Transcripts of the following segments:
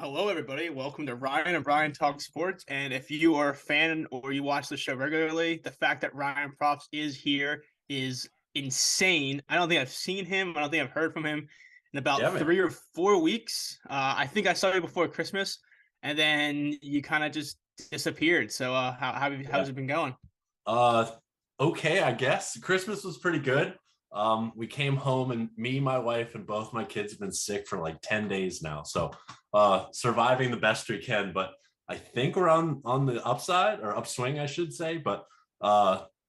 Hello, everybody. Welcome to Ryan and Brian Talk Sports. And if you are a fan or you watch the show regularly, the fact that Ryan Props is here is insane. I don't think I've seen him. I don't think I've heard from him in about Yeah, man. 3 or 4 weeks. I think I saw you before Christmas, and then you kind of just disappeared. So, how's Yeah. it been going? Uh, okay, I guess. Christmas was pretty good. We came home and me, my wife, and both my kids have been sick for like 10 days now. So surviving the best we can, but I think we're on the upside or upswing, I should say. But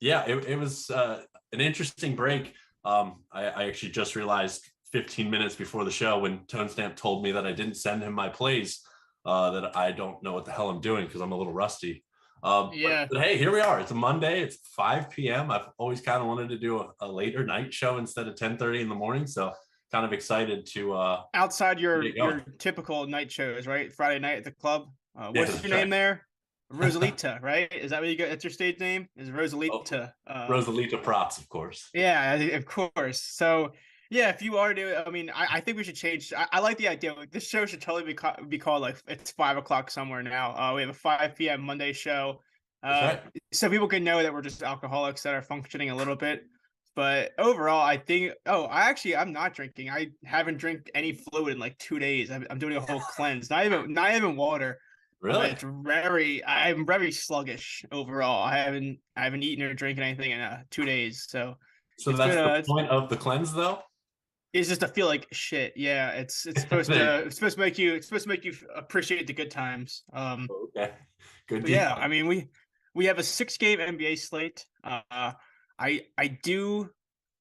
yeah, it was an interesting break. I actually just realized 15 minutes before the show when Tone Stamp told me that I didn't send him my plays, that I don't know what the hell I'm doing because I'm a little rusty. Yeah. But hey, here we are. It's a Monday. It's 5 p.m. I've always kind of wanted to do a later night show instead of 10:30 in the morning. So kind of excited to Outside get your it going. your typical night shows, right? Friday night at the club. Yeah, What's your that's name right. there? Rosalita, right? Is that what you got? That's your stage name? Is Oh, Rosalita? Rosalita props, of course. Yeah, of course. So yeah, if you are doing, I mean, I think we should change. I like the idea. Like, this show should totally be called like it's 5 o'clock somewhere now. We have a 5 p.m. Monday show, That's uh, right. so people can know that we're just alcoholics that are functioning a little bit. But overall, I think. Oh, I'm not drinking. I haven't drank any fluid in like 2 days. I'm doing a whole cleanse. Not even water. Really? It's I'm very sluggish overall. I haven't eaten or drinking anything in 2 days. So. So It's been that's the it's point of the cleanse, though. it's just to feel like shit. Yeah, it's supposed There you to it's supposed to make you appreciate the good times. go. Okay, good But yeah, deal. I mean we have a 6 game NBA slate. I do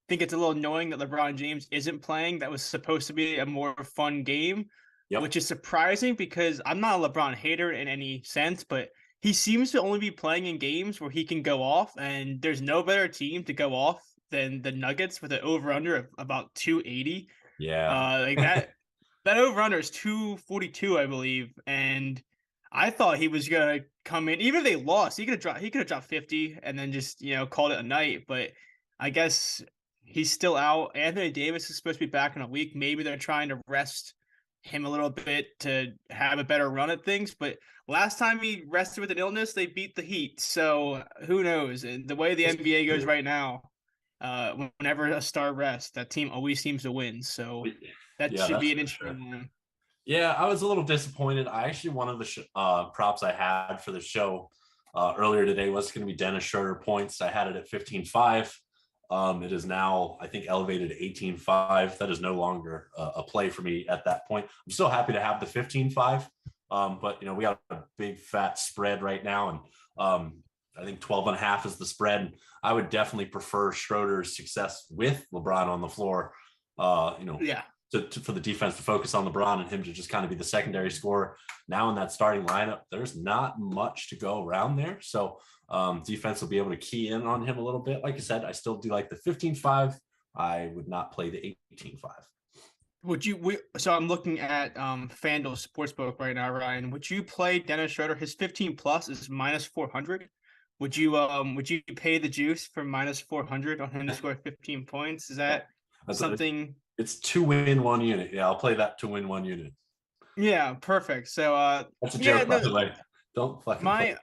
think it's a little annoying that LeBron James isn't playing. That was supposed to be a more fun game, which Yep. is surprising because I'm not a LeBron hater in any sense, but he seems to only be playing in games where he can go off, and there's no better team to go off than the Nuggets with an over under of about 280. Yeah. Like that over under is 242, I believe, and I thought he was gonna come in. Even if they lost, he could have dropped 50 and then just called it a night. But I guess he's still out. Anthony Davis is supposed to be back in a week. Maybe they're trying to rest him a little bit to have a better run at things. But last time he rested with an illness, they beat the Heat. So who knows? And the way the This is NBA goes true. right now, whenever a star rests, that team always seems to win. So that Yeah, should that's be an for sure. interesting one. Yeah, I was a little disappointed. I actually one of the props I had for the show earlier today was going to be Dennis Schroeder points. I had it at 15.5. It is now, I think, elevated to 18.5. That is no longer a play for me at that point. I'm still happy to have the 15.5, but we got a big fat spread right now, and I think 12.5 is the spread. I would definitely prefer Schroeder's success with LeBron on the floor. Uh, you know, Yeah. for the defense to focus on LeBron and him to just kind of be the secondary scorer. Now in that starting lineup, there's not much to go around there. So defense will be able to key in on him a little bit. Like I said, I still do like the 15.5. I would not play the 18.5. So I'm looking at FanDuel Sportsbook right now, Ryan. Would you play Dennis Schroeder? His 15 plus is minus 400. Would you pay the juice for minus 400 on him to score 15 points? Is Yeah. that something? It's to win one unit. Yeah, I'll play that to win one unit. Yeah, perfect. So That's a yeah, joke, by no, the way. Don't fucking play.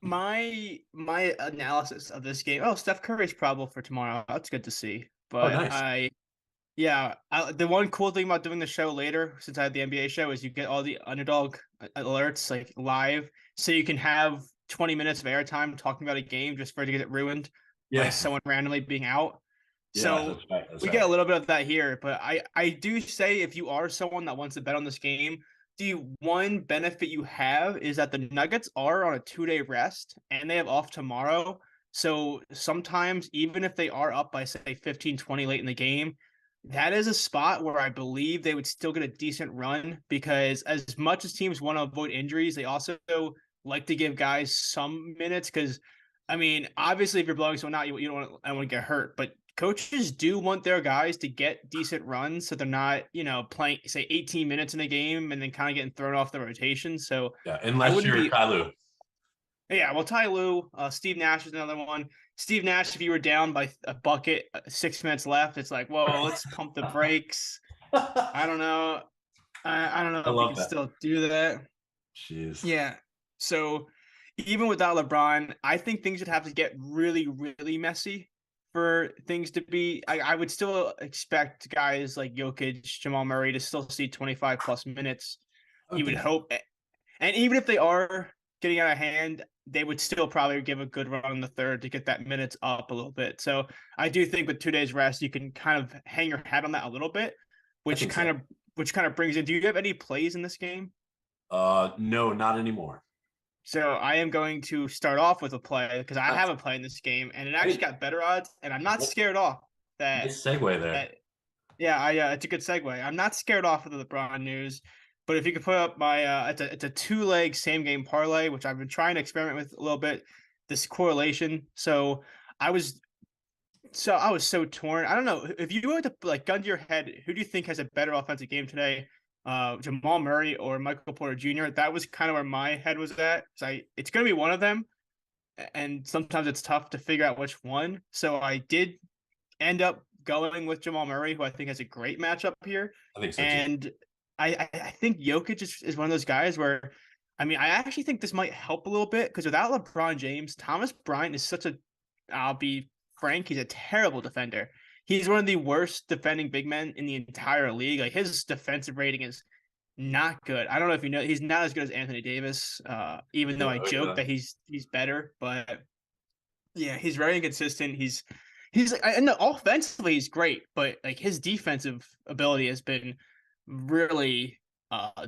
my my analysis of this game. Oh, Steph Curry's probable for tomorrow. That's good to see. Oh, But nice. yeah, the one cool thing about doing the show later, since I had the NBA show, is you get all the underdog alerts like live, so you can have 20 minutes of airtime talking about a game just for it to get it ruined by Yeah. someone randomly being out. Yeah, So that's right. That's we get right. a little bit of that here, but I do say if you are someone that wants to bet on this game, the one benefit you have is that the Nuggets are on a 2-day rest and they have off tomorrow. So sometimes even if they are up by say 15, 20 late in the game, that is a spot where I believe they would still get a decent run because as much as teams want to avoid injuries, they also like to give guys some minutes because I mean, obviously, if you're blowing someone out, you don't want I want to get hurt, but coaches do want their guys to get decent runs, so they're not, playing say 18 minutes in a game and then kind of getting thrown off the rotation. So Yeah, I unless wouldn't you're be. Kalu. Yeah, well, Ty Lue, Steve Nash is another one. Steve Nash, if you were down by a bucket, 6 minutes left, it's like, whoa, let's pump the brakes. I don't know. I don't know I if you love can that. still do that. Jeez. Yeah. So even without LeBron, I think things would have to get really, really messy for things to be. I would still expect guys like Jokic, Jamal Murray to still see 25 plus minutes. I would You would think so. hope. And even if they are getting out of hand, they would still probably give a good run in the third to get that minutes up a little bit. So I do think with 2 days rest, you can kind of hang your hat on that a little bit, I which think kind so. of which kind of brings in. Do you have any plays in this game? No, not anymore. So I am going to start off with a play because I Nice. have a play in this game, and it actually Hey, got better odds. And I'm not scared off that nice segue there. that yeah, I it's a good segue. I'm not scared off of the LeBron news, but if you could put up my it's a 2 leg same game parlay, which I've been trying to experiment with a little bit. This correlation. I was so torn. I don't know if you were to like gun to your head, who do you think has a better offensive game today? Jamal Murray or Michael Porter Jr. That was kind of where my head was at. So it's going to be one of them, and sometimes it's tough to figure out which one. So I did end up going with Jamal Murray, who I think has a great matchup here. I think so too. And I think Jokic is one of those guys where, I mean, I actually think this might help a little bit because without LeBron James, Thomas Bryant is such a, I'll be frank, he's a terrible defender. He's one of the worst defending big men in the entire league. Like his defensive rating is not good. I don't know if you know, he's not as good as Anthony Davis, even though I joke that he's better, but yeah, he's very inconsistent. He's like, and offensively he's great, but like his defensive ability has been really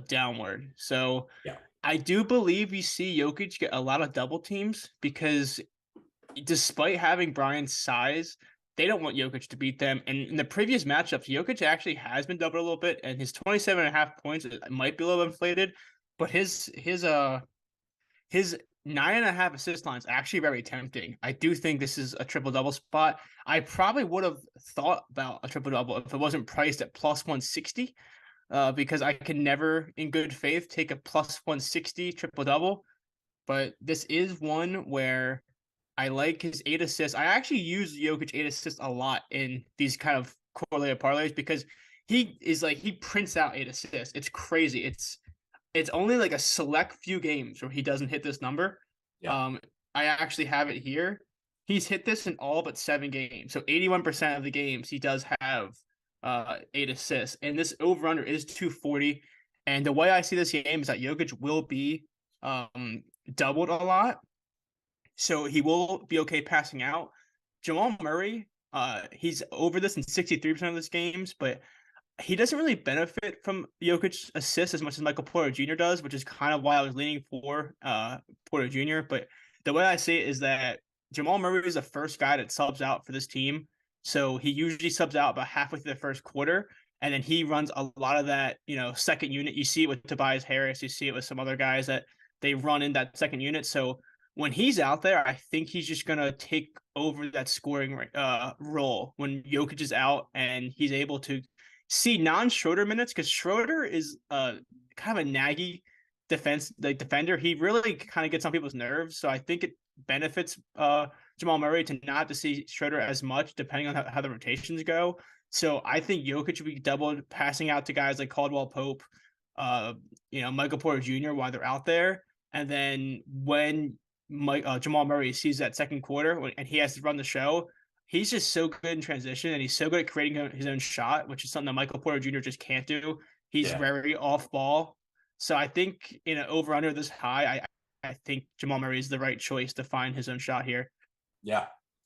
downward. So Yeah. I do believe you see Jokic get a lot of double teams because despite having Brian's size, they don't want Jokic to beat them. And in the previous matchups, Jokic actually has been doubled a little bit, and his 27.5 points might be a little inflated, but his 9.5 assist line is actually very tempting. I do think this is a triple double spot. I probably would have thought about a triple double if it wasn't priced at plus 160, because I can never, in good faith, take a plus 160 triple double. But this is one where I like his 8 assists. I actually use Jokic 8 assists a lot in these kind of correlated parlays because he prints out 8 assists. It's crazy. It's only like a select few games where he doesn't hit this number. Yeah. I actually have it here. He's hit this in all but 7 games. So 81% of the games he does have 8 assists. And this over under is 240. And the way I see this game is that Jokic will be doubled a lot. So he will be okay passing out. Jamal Murray, he's over this in 63% of his games, but he doesn't really benefit from Jokic's assists as much as Michael Porter Jr. does, which is kind of why I was leaning for Porter Jr. But the way I see it is that Jamal Murray is the first guy that subs out for this team. So he usually subs out about halfway through the first quarter, and then he runs a lot of that, second unit. You see it with Tobias Harris, you see it with some other guys that they run in that second unit. So when he's out there, I think he's just gonna take over that scoring role when Jokic is out, and he's able to see non-Schroeder minutes because Schroeder is kind of a naggy defender. He really kind of gets on people's nerves. So I think it benefits Jamal Murray to not have to see Schroeder as much, depending on how the rotations go. So I think Jokic should be doubled, passing out to guys like Caldwell Pope, Michael Porter Jr. while they're out there. And then when Jamal Murray sees that second quarter and he has to run the show, he's just so good in transition and he's so good at creating his own shot, which is something that Michael Porter Jr. just can't do. He's very off ball. So I think in an over under this high, I think Jamal Murray is the right choice to find his own shot here. Yeah.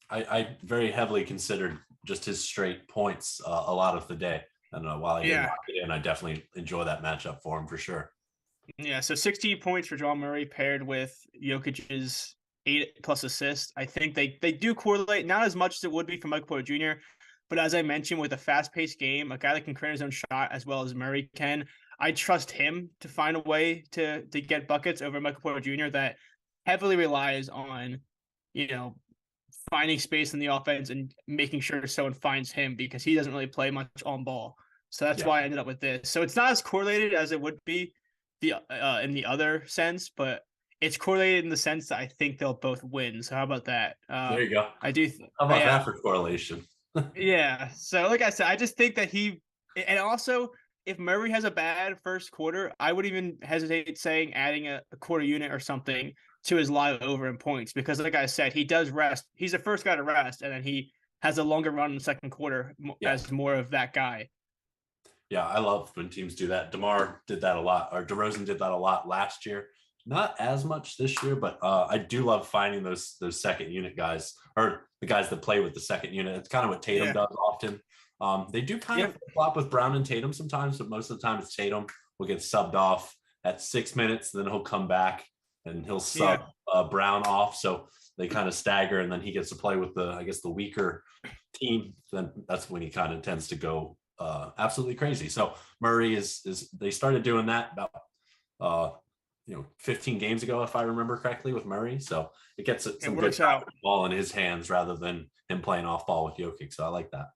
I very heavily considered just his straight points a lot of the day. And while I didn't lock it in, I definitely enjoy that matchup for him for sure. Yeah, so 16 points for Jamal Murray paired with Jokic's 8+ assists. I think they do correlate, not as much as it would be for Michael Porter Jr., but as I mentioned, with a fast-paced game, a guy that can create his own shot as well as Murray can, I trust him to find a way to get buckets over Michael Porter Jr. that heavily relies on, finding space in the offense and making sure someone finds him because he doesn't really play much on ball. So that's why I ended up with this. So it's not as correlated as it would be in the other sense, but it's correlated in the sense that I think they'll both win. So how about that? There you go. I do. How about that for correlation? Yeah. So like I said, I just think that and also if Murray has a bad first quarter, I would even hesitate saying adding a quarter unit or something to his live over in points because, like I said, he does rest. He's the first guy to rest, and then he has a longer run in the second quarter Yeah. as more of that guy. Yeah, I love when teams do that. DeMar did that a lot, or DeRozan did that a lot last year. Not as much this year, but I do love finding those second unit guys, or the guys that play with the second unit. It's kind of what Tatum does often. They do kind of flop with Brown and Tatum sometimes, but most of the time it's Tatum will get subbed off at 6 minutes, then he'll come back and he'll sub Brown off. So they kind of stagger, and then he gets to play with the weaker team. Then that's when he kind of tends to go absolutely crazy. So Murray is they started doing that about 15 games ago, if I remember correctly, with Murray. So it gets some good ball in his hands rather than him playing off ball with Jokic. So I like that.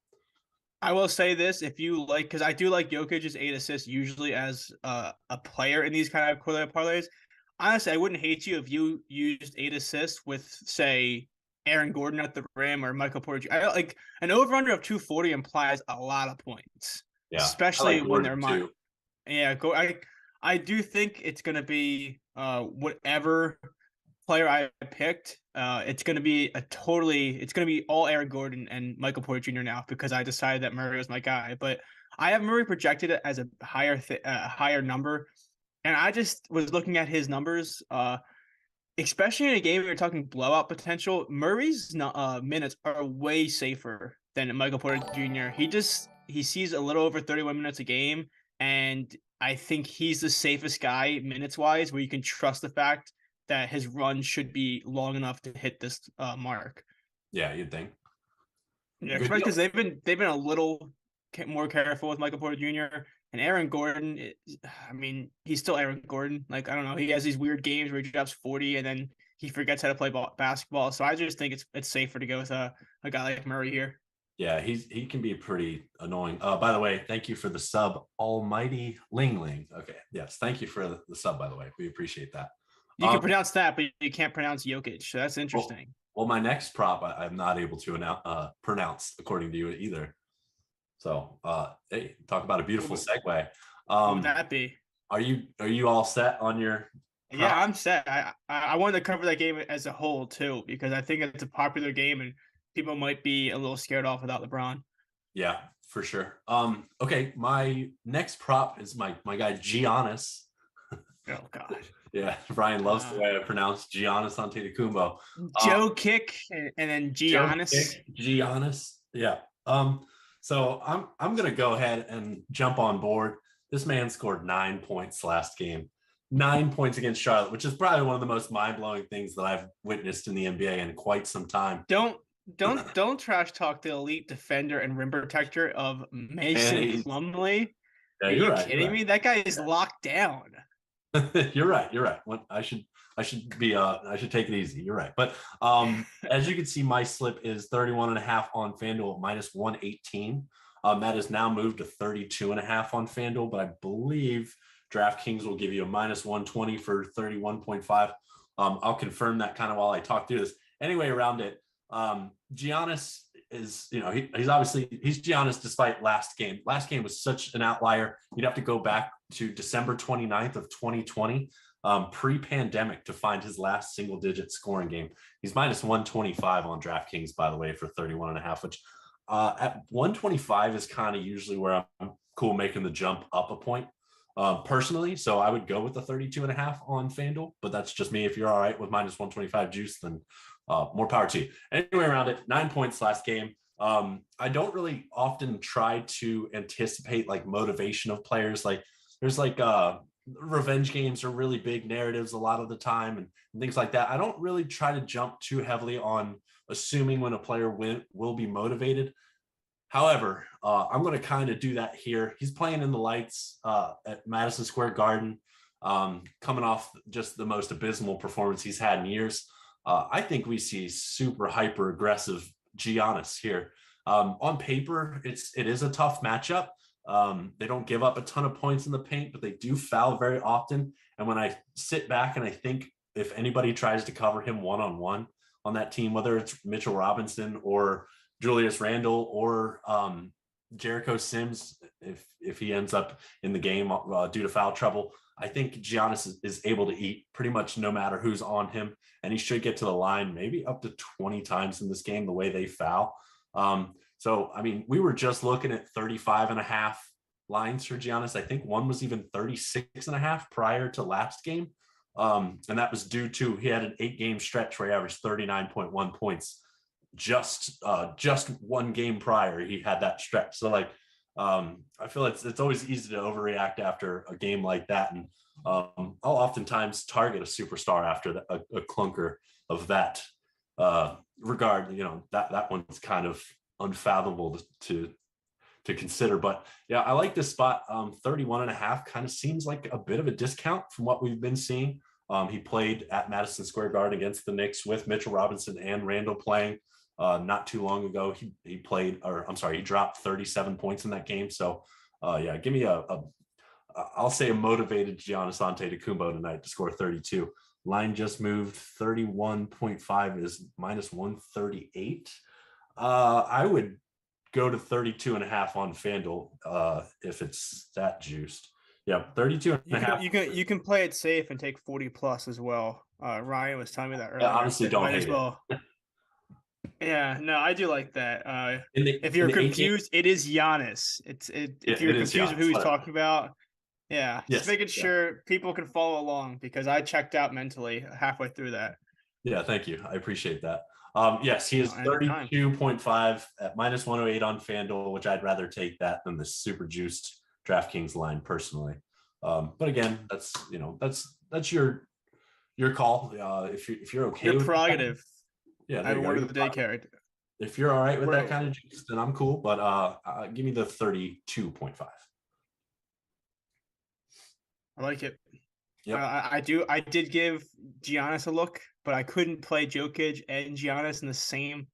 I will say this, if you like, because I do like Jokic's 8 assists usually as a player in these kind of quarterly parlays. Honestly, I wouldn't hate you if you used 8 assists with, say, Aaron Gordon at the rim or Michael Porter Jr. Like an over/under of 240 implies a lot of points, especially when they're mine. Yeah, I do think it's going to be whatever player I picked. It's going to be all Aaron Gordon and Michael Porter Jr. now because I decided that Murray was my guy. But I have Murray projected as a higher number, and I just was looking at his numbers. Especially in a game where you're talking blowout potential, Murray's minutes are way safer than Michael Porter Jr. He sees a little over 31 minutes a game, and I think he's the safest guy minutes wise, where you can trust the fact that his run should be long enough to hit this mark. Yeah, you'd think. Yeah, especially because they've been a little more careful with Michael Porter Jr. and Aaron Gordon. He's still Aaron Gordon. Like, I don't know, he has these weird games where he drops 40 and then he forgets how to play basketball. So I just think it's safer to go with a guy like Murray here. Yeah, he can be pretty annoying. By the way, thank you for the sub, Almighty Ling Ling. Okay, yes, thank you for the sub. By the way, we appreciate that. You can pronounce that, but you can't pronounce Jokic. So that's interesting. Well, my next prop I'm not able to pronounce according to you either. So, hey, talk about a beautiful segue. What would that be? Are you all set on your? Prop? Yeah, I'm set. I wanted to cover that game as a whole too because I think it's a popular game and people might be a little scared off without LeBron. Yeah, for sure. Okay, my next prop is my guy Giannis. Oh God. Yeah, Brian loves the way I pronounce Giannis Antetokounmpo. Joe Kick and then Giannis. Giannis. Yeah. So I'm gonna go ahead and jump on board. This man scored 9 points last game. 9 points against Charlotte, which is probably one of the most mind-blowing things that I've witnessed in the NBA in quite some time. Don't trash talk the elite defender and rim protector of Mason Plumlee. Yeah, Are you kidding me? That guy is locked down. You're right. I should take it easy. You're right. But as you can see, my slip is 31.5 on FanDuel, minus 118. That is now moved to 32.5 on FanDuel, but I believe DraftKings will give you a minus 120 for 31.5. I'll confirm that kind of while I talk through this. Anyway, around it, Giannis is, he's Giannis despite last game. Last game was such an outlier. You'd have to go back to December 29th of 2020, pre-pandemic, to find his last single-digit scoring game. He's minus 125 on DraftKings, by the way, for 31.5, which at 125 is kind of usually where I'm cool making the jump up a point personally. So I would go with the 32.5 on FanDuel, but that's just me. If you're all right with minus 125 juice, then more power to you. Anyway, around it, 9 points last game. I don't really often try to anticipate like motivation of players. Like there's like revenge games are really big narratives a lot of the time and things like that. I don't really try to jump too heavily on assuming when a player will be motivated. However, I'm going to kind of do that here. He's playing in the lights at Madison Square Garden, coming off just the most abysmal performance he's had in years. I think we see super hyper aggressive Giannis here. On paper, it is a tough matchup. They don't give up a ton of points in the paint, but they do foul very often. And when I sit back and I think if anybody tries to cover him one-on-one on that team, whether it's Mitchell Robinson or Julius Randle or Jericho Sims, if he ends up in the game due to foul trouble, I think Giannis is able to eat pretty much no matter who's on him, and he should get to the line maybe up to 20 times in this game the way they foul. So, I mean, we were just looking at 35 and a half lines for Giannis. I think one was even 36 and a half prior to last game. And that was due to he had an 8-game stretch where he averaged 39.1 points. Just one game prior, he had that stretch. So like, I feel it's always easy to overreact after a game like that. And I'll oftentimes target a superstar after a clunker of that regard. You know, that one's kind of unfathomable to consider. But yeah, I like this spot. 31 and a half kind of seems like a bit of a discount from what we've been seeing. He played at Madison Square Garden against the Knicks with Mitchell Robinson and Randall playing not too long ago. He played, or I'm sorry, he dropped 37 points in that game. So yeah, give me I'll say a motivated Giannis Antetokounmpo tonight to score 32. Line just moved. 31.5 is minus 138. I would go to 32 and a half on FanDuel if it's that juiced. Yeah, 32 and a half. You can play it safe and take 40 plus as well. Ryan was telling me that earlier. Yeah, honestly, don't hate it. Yeah, no, I do like that. If you're confused, it is Giannis. If you're confused with who he's talking about, yeah, just making sure people can follow along, because I checked out mentally halfway through that. Yeah, thank you. I appreciate that. Yes, he is 32.5 at minus 108 on FanDuel, which I'd rather take that than the super juiced DraftKings line personally. But again, that's your call. If you're okay, your prerogative. Yeah, I have word of the day carried. If you're all right with that kind of juice, then I'm cool. But give me the 32.5. I like it. Yeah, I do. I did give Giannis a look, but I couldn't play Jokic and Giannis in the same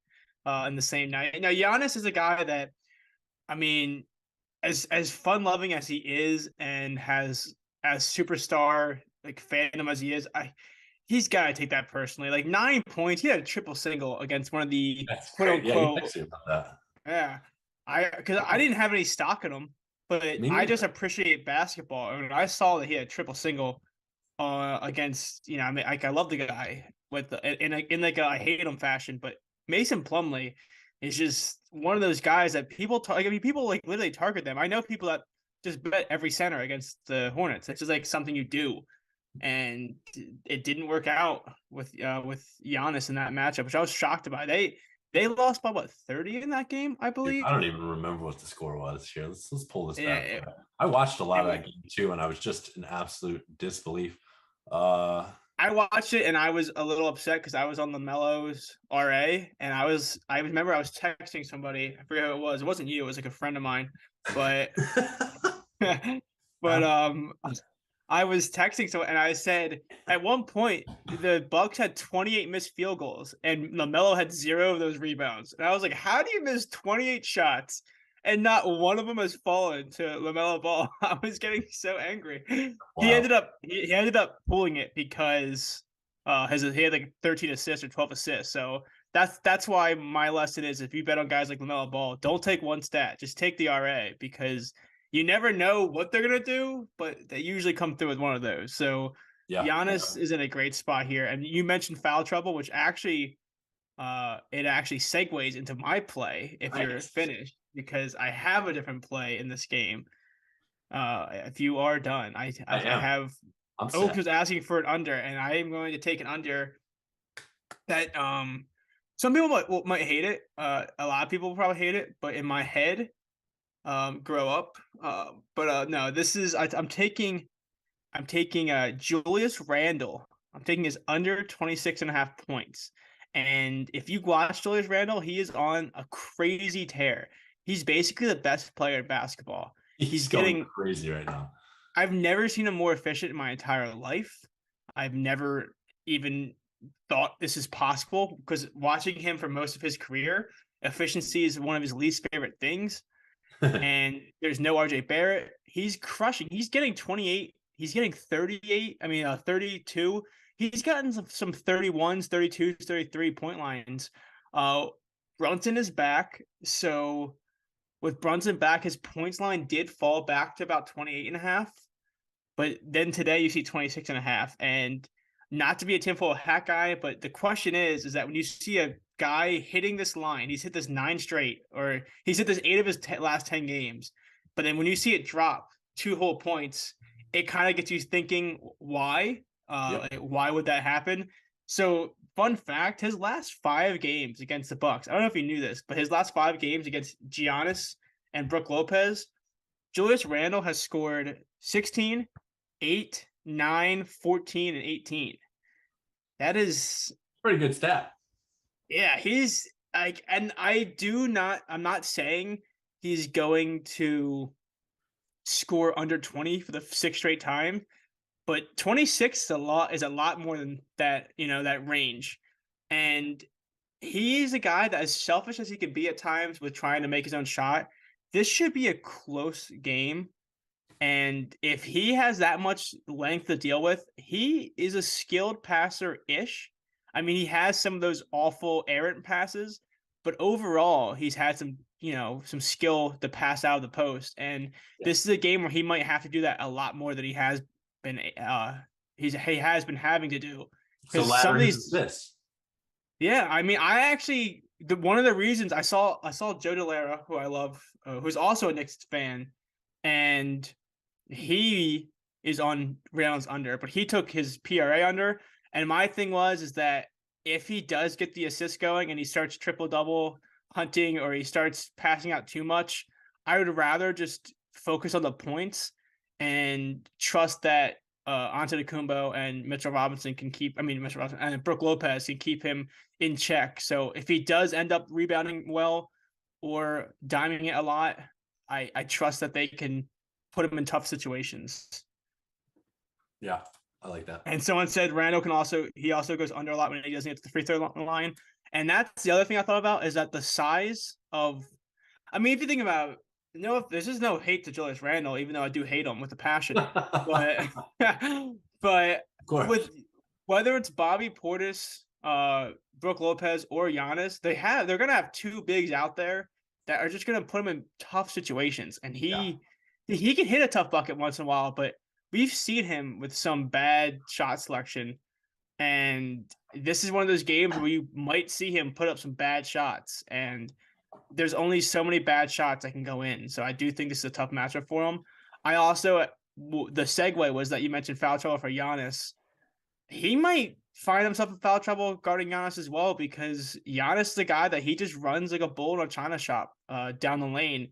night. Now Giannis is a guy that, I mean, as fun loving as he is and has as superstar like fandom as he is, he's got to take that personally. Like 9 points, he had a triple single against one of the quote unquote. Yeah, because I didn't have any stock in him, but I just appreciate basketball. I mean, I saw that he had a triple single against, I mean, like, I love the guy in like a I hate him fashion, but Mason Plumlee is just one of those guys that people people like literally target them. I know people that just bet every center against the Hornets. It's just like something you do, and it didn't work out with Giannis in that matchup, which I was shocked by. They lost by what, 30 in that game, I believe. I don't even remember what the score was here. Let's pull this back. I watched a lot of that game too, and I was just in absolute disbelief. I watched it and I was a little upset because I was on the Mellows RA, and I remember I was texting somebody. I forget who it was. It wasn't you. It was like a friend of mine. But I was texting someone and I said at one point the Bucks had 28 missed field goals and LaMelo had 0 of those rebounds. And I was like, how do you miss 28 shots and not one of them has fallen to LaMelo Ball? I was getting so angry. Wow. He ended up pulling it because he had like 13 assists or 12 assists. So that's why my lesson is, if you bet on guys like LaMelo Ball, don't take one stat, just take the RA, because you never know what they're gonna do, but they usually come through with one of those. So yeah, Giannis is in a great spot here. And you mentioned foul trouble, which actually it actually segues into my play if you're finished, because I have a different play in this game. If you are done, I have Oak was asking for an under, and I am going to take an under that some people might hate it. A lot of people will probably hate it, but in my head, grow up. No, this is I'm taking Julius Randle. I'm taking his under 26.5 points. And if you watch Julius Randle, he is on a crazy tear. He's basically the best player in basketball. He's getting crazy right now. I've never seen him more efficient in my entire life. I've never even thought this is possible, because watching him for most of his career, efficiency is one of his least favorite things. And there's no RJ Barrett. He's crushing. He's getting 28. He's getting 38. 32. He's gotten some 31s, 32s, 33 point lines. Brunson is back. So with Brunson back, his points line did fall back to about 28.5. But then today you see 26.5. And not to be a tinfoil hat guy, but the question is that when you see a guy hitting this line, he's hit this 9 straight, or he's hit this 8 of his last 10 games. But then when you see it drop 2 whole points, it kind of gets you thinking, why? Yep. Like, why would that happen? So, fun fact: his last 5 games against the Bucks. I don't know if you knew this, but his last 5 games against Giannis and Brook Lopez, Julius Randle has scored 16, 8, 9, 14, and 18. That is, Pretty good stat. yeah, he's like, and I'm not saying he's going to score under 20 for the 6th straight time, but 26 is a lot more than that, that range. And he's a guy that, as selfish as he can be at times with trying to make his own shot, this should be a close game. And if he has that much length to deal with, he is a skilled passer-ish. I mean, he has some of those awful errant passes, but overall, he's had some skill to pass out of the post. And this is a game where he might have to do that a lot more than he has been. He has been having to do, So because some ladder of his these. assists. Yeah, I mean, I actually one of the reasons I saw Joe Delara, who I love, who's also a Knicks fan, and he is on Reynolds under, but he took his PRA under. And my thing is that if he does get the assist going and he starts triple double hunting, or he starts passing out too much, I would rather just focus on the points and trust that Antetokounmpo and Mitchell Robinson and Brook Lopez can keep him in check. So if he does end up rebounding well or diming it a lot, I trust that they can put him in tough situations. Yeah, I like that. And someone said Randall he also goes under a lot when he doesn't get to the free throw line. And that's the other thing I thought about, is that the size of, I mean, if you think about, this is no hate to Julius Randall, even though I do hate him with a passion, but but Of course. with whether it's Bobby Portis, Brook Lopez, or Giannis, they're gonna have 2 bigs out there that are just gonna put him in tough situations. And he can hit a tough bucket once in a while, but we've seen him with some bad shot selection. And this is one of those games where you might see him put up some bad shots. And there's only so many bad shots that can go in. So I do think this is a tough matchup for him. I also, the segue was that you mentioned foul trouble for Giannis. He might find himself in foul trouble guarding Giannis as well, because Giannis is the guy that he just runs like a bull in a china shop down the lane.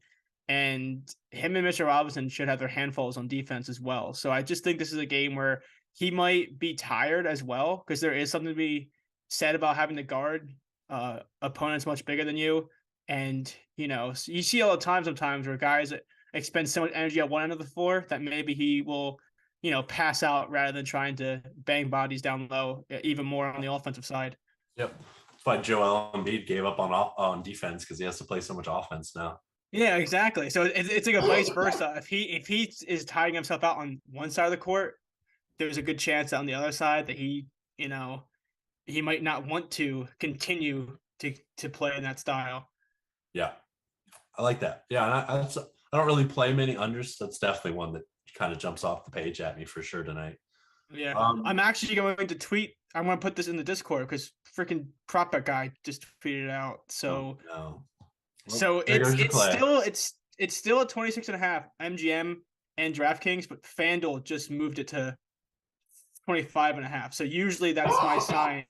And him and Mitchell Robinson should have their handfuls on defense as well. So I just think this is a game where he might be tired as well, because there is something to be said about having to guard opponents much bigger than you. And, you see all the time sometimes where guys expend so much energy at one end of the floor that maybe he will, pass out rather than trying to bang bodies down low, even more on the offensive side. Yep. That's why Joel Embiid gave up on defense, because he has to play so much offense now. Yeah, exactly. So it's like a vice versa. If he is tiring himself out on one side of the court, there's a good chance that on the other side that he might not want to continue to play in that style. Yeah, I like that. Yeah, and I don't really play many unders. That's definitely one that kind of jumps off the page at me for sure tonight. Yeah, I'm actually going to tweet. I'm going to put this in the Discord because freaking prop bet guy just tweeted it out. So no. So it's still at 26.5 MGM and DraftKings, but FanDuel just moved it to 25.5. So usually that's my sign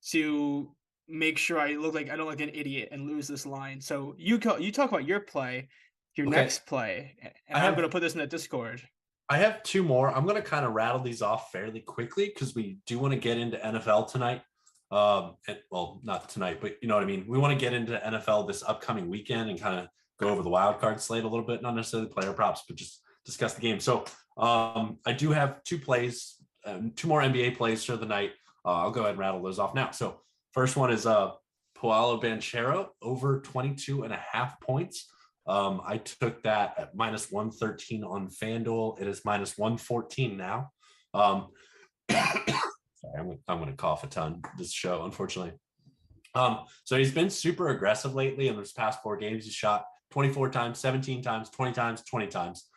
to make sure I look like I don't look like an idiot and lose this line. So you talk about your play, next play, and I'm going to put this in the Discord. I have 2 more. I'm going to kind of rattle these off fairly quickly because we do want to get into NFL tonight. Well, not tonight, but you know what I mean? We want to get into NFL this upcoming weekend and kind of go over the wild card slate a little bit, not necessarily player props, but just discuss the game. So I do have 2 plays, 2 more NBA plays for the night. I'll go ahead and rattle those off now. So first one is Paolo Banchero over 22.5 points. I took that at minus 113 on FanDuel. It is minus 114 now. Sorry, I'm going to cough a ton this show, unfortunately. So he's been super aggressive lately. In his past 4 games, he shot 24 times, 17 times, 20 times, 20 times.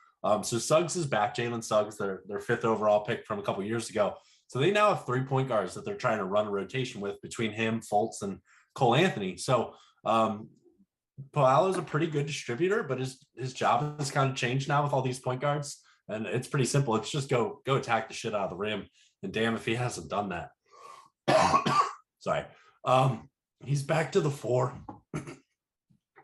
So Suggs is back. Jalen Suggs, their fifth overall pick from a couple years ago. So they now have 3 point guards that they're trying to run a rotation with between him, Fultz, and Cole Anthony. So Paolo's a pretty good distributor, but his job has kind of changed now with all these point guards. And it's pretty simple. It's just go attack the shit out of the rim. And damn if he hasn't done that. Sorry. He's back to the 4.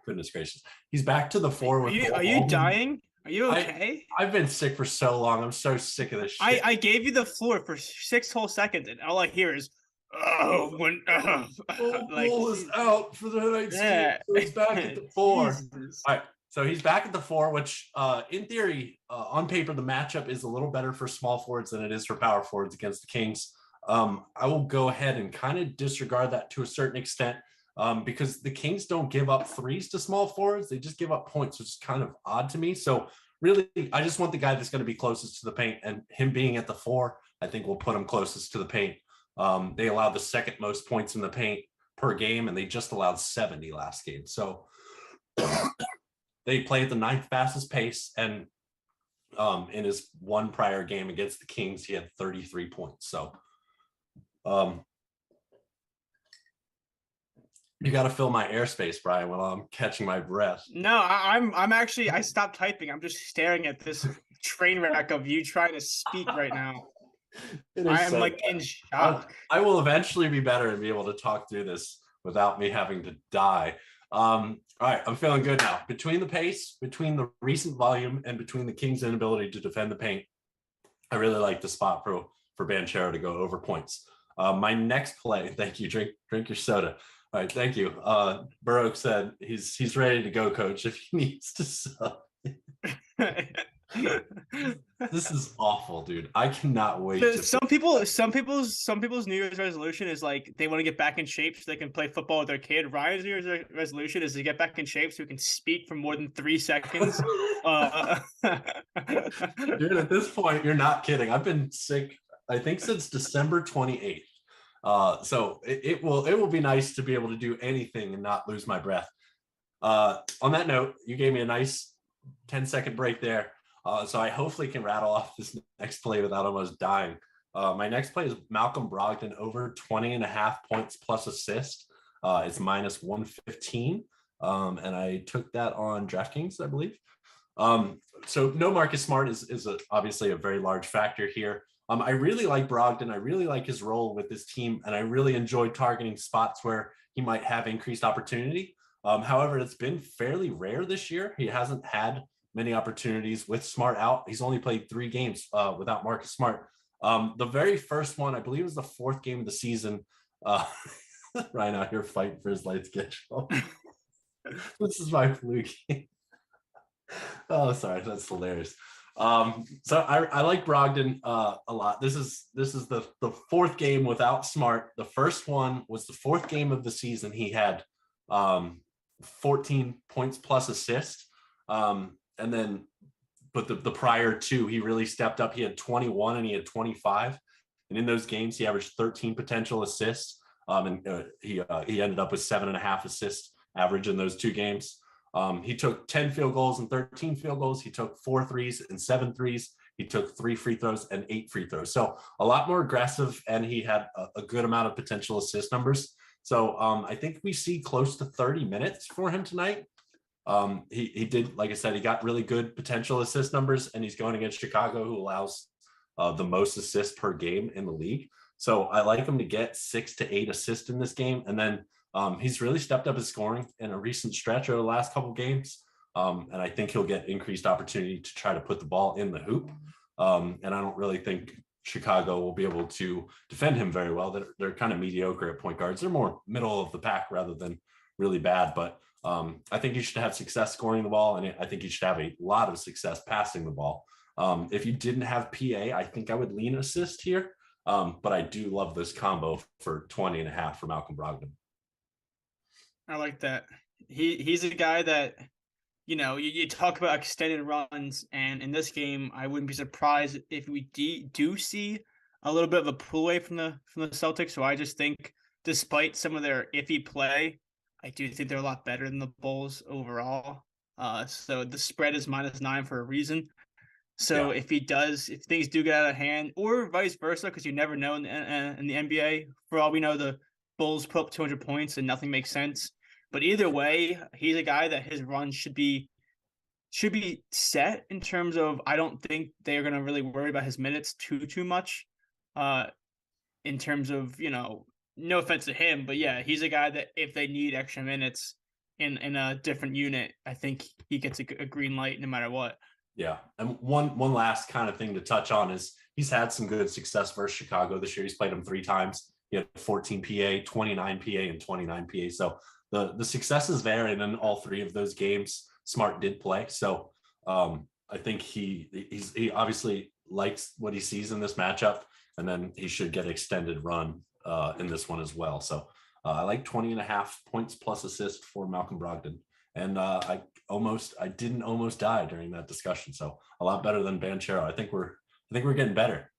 Goodness gracious. He's back to the 4 with Are you dying? Are you okay? I've been sick for so long. I'm so sick of this shit. I gave you the floor for 6 whole seconds, and all I hear is Bull is out for the night's game. So he's back at the 4. Jesus. All right. So he's back at the 4, which in theory, on paper, the matchup is a little better for small forwards than it is for power forwards against the Kings. I will go ahead and kind of disregard that to a certain extent because the Kings don't give up threes to small forwards. They just give up points, which is kind of odd to me. So really, I just want the guy that's going to be closest to the paint, and him being at the 4, I think will put him closest to the paint. They allowed the second most points in the paint per game, and they just allowed 70 last game. So they play at the 9th fastest pace, and in his one prior game against the Kings, he had 33 points. So you got to fill my airspace, Brian, while I'm catching my breath. No, I'm actually, I stopped typing. I'm just staring at this train wreck of you trying to speak right now. I am so like in shock. I will eventually be better and be able to talk through this without me having to die. All right, I'm feeling good now. Between the pace, between the recent volume, and between the Kings' inability to defend the paint, I really like the spot for Banchero to go over points. My next play, thank you. Drink your soda. All right, thank you. Burrow said he's ready to go, coach, if he needs to sub. This is awful, dude. I cannot wait. Some people's New Year's resolution is like they want to get back in shape so they can play football with their kid. Ryan's New Year's resolution is to get back in shape so he can speak for more than 3 seconds. Dude, at this point, you're not kidding. I've been sick, I think, since December 28th. So it will be nice to be able to do anything and not lose my breath. On that note, you gave me a nice 10-second break there. So I hopefully can rattle off this next play without almost dying. My next play is Malcolm Brogdon over 20.5 points plus assist. It's minus 115. And I took that on DraftKings, I believe. So no Marcus Smart is obviously a very large factor here. I really like Brogdon. I really like his role with this team, and I really enjoy targeting spots where he might have increased opportunity. However, it's been fairly rare this year. He hasn't had many opportunities with Smart out. He's only played 3 games without Marcus Smart. The very first one, I believe, was the 4th game of the season. Ryan out here fighting for his light schedule. This is my flu game. Oh, sorry, that's hilarious. So I like Brogdon a lot. This is the 4th game without Smart. The first one was the 4th game of the season. He had 14 points plus assist. And then, but the prior 2, he really stepped up. He had 21 and he had 25. And in those games, he averaged 13 potential assists. And he ended up with 7.5 assists average in those 2 games. He took 10 field goals and 13 field goals. He took 4 threes and 7 threes. He took 3 free throws and 8 free throws. So a lot more aggressive, and he had a good amount of potential assist numbers. So I think we see close to 30 minutes for him tonight. He did, like I said, he got really good potential assist numbers, and he's going against Chicago, who allows the most assists per game in the league. So I like him to get 6 to 8 assists in this game. And then he's really stepped up his scoring in a recent stretch over the last couple games. And I think he'll get increased opportunity to try to put the ball in the hoop. And I don't really think Chicago will be able to defend him very well. They're kind of mediocre at point guards. They're more middle of the pack rather than really bad. But I think you should have success scoring the ball, and I think you should have a lot of success passing the ball. If you didn't have PA, I think I would lean assist here. But I do love this combo for 20.5 for Malcolm Brogdon. I like that. He's a guy that, you talk about extended runs, and in this game, I wouldn't be surprised if we do see a little bit of a pull away from the Celtics. So I just think, despite some of their iffy play, I do think they're a lot better than the Bulls overall. So the spread is -9 for a reason. Yeah. So if things do get out of hand, or vice versa, because you never know in the NBA. For all we know, the Bulls put up 200 points and nothing makes sense. But either way, he's a guy that his run should be set in terms of I don't think they're gonna really worry about his minutes too much. Uh, in terms of no offense to him, but yeah, he's a guy that if they need extra minutes in a different unit, I think he gets a green light no matter what. Yeah. And one last kind of thing to touch on is he's had some good success versus Chicago this year. He's played them 3 times. He had 14 PA, 29 PA, and 29 PA. So the success is there. And in all 3 of those games, Smart did play. So I think he obviously likes what he sees in this matchup, and then he should get extended run in this one as well. So I like 20.5 points plus assist for Malcolm Brogdon. And I didn't almost die during that discussion. So a lot better than Banchero. I think we're getting better.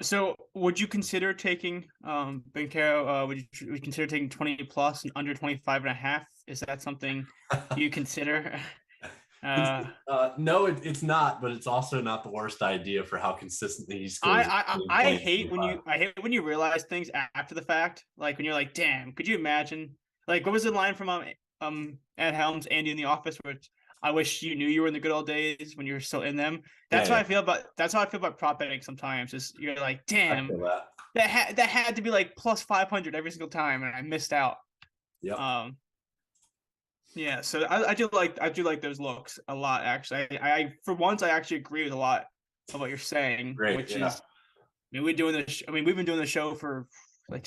So would you consider taking Bencaro? Would you consider taking 20 plus and under 25.5? Is that something you consider? uh No, it's not, but it's also not the worst idea for how consistently he I, scores. I Between I 20 and hate when 25. you realize things after the fact. Like when you're like, damn, could you imagine? Like what was the line from Ed Helms, Andy in the Office, where I wish you knew you were in the good old days when you were still in them. Yeah, yeah, That's how I feel about prop betting sometimes. Is you're like, I damn, feel that. that had to be like plus 500 every single time, and I missed out. Yep. Um, yeah, so I do like those looks a lot. Actually, I for once I actually agree with a lot of what you're saying, Great. which Yeah. is we're doing this. I mean, we've been doing the show for like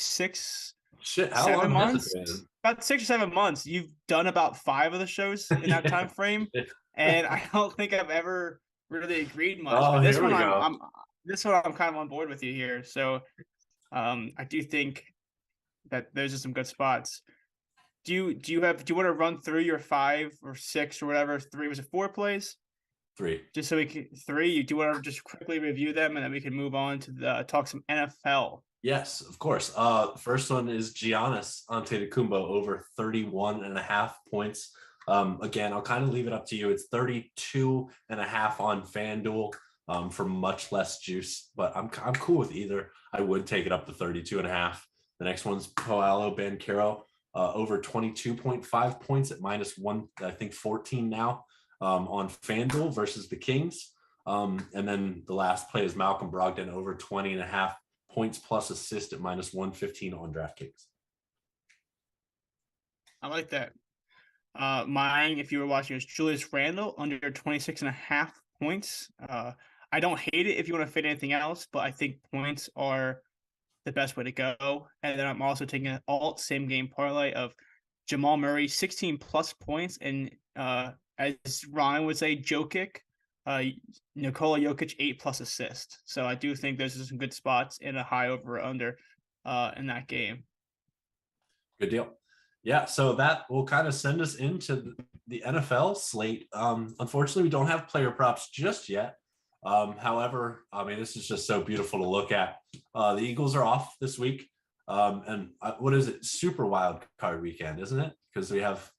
Shit. How seven long has it months, been? about 6 or 7 months. You've done about 5 of the shows in that Yeah. time frame, and I don't think I've ever really agreed much. Oh, But here we go. this one I'm kind of on board with you here. So I do think that those are some good spots. Do you want to run through your 5 or 6 or whatever? Three was it 4 plays? 3. Just so we can three. You do want to just quickly review them, and then we can move on to talk some NFL. Yes, of course. First one is Giannis Antetokounmpo over 31.5 points. Again, I'll kind of leave it up to you. It's 32.5 on FanDuel for much less juice, but I'm cool with either. I would take it up to 32.5. The next one's Paolo Banchero over 22.5 points at -1, I think 14 now on FanDuel versus the Kings. And then the last play is Malcolm Brogdon over 20.5 points plus assist at -115 on DraftKings. I like that. Mine, if you were watching, is Julius Randle under 26.5 points. I don't hate it if you want to fit anything else, but I think points are the best way to go. And then I'm also taking an alt same game parlay of Jamal Murray 16 plus points and as Ryan would say, Jokic, uh, Nikola Jokic 8 plus assists. So I do think there's some good spots in a high over or under in that game. Good deal. Yeah, so that will kind of send us into the NFL slate. Unfortunately, we don't have player props just yet. However, I mean, this is just so beautiful to look at. The Eagles are off this week. And what is it? Super wild card weekend, isn't it? Because we have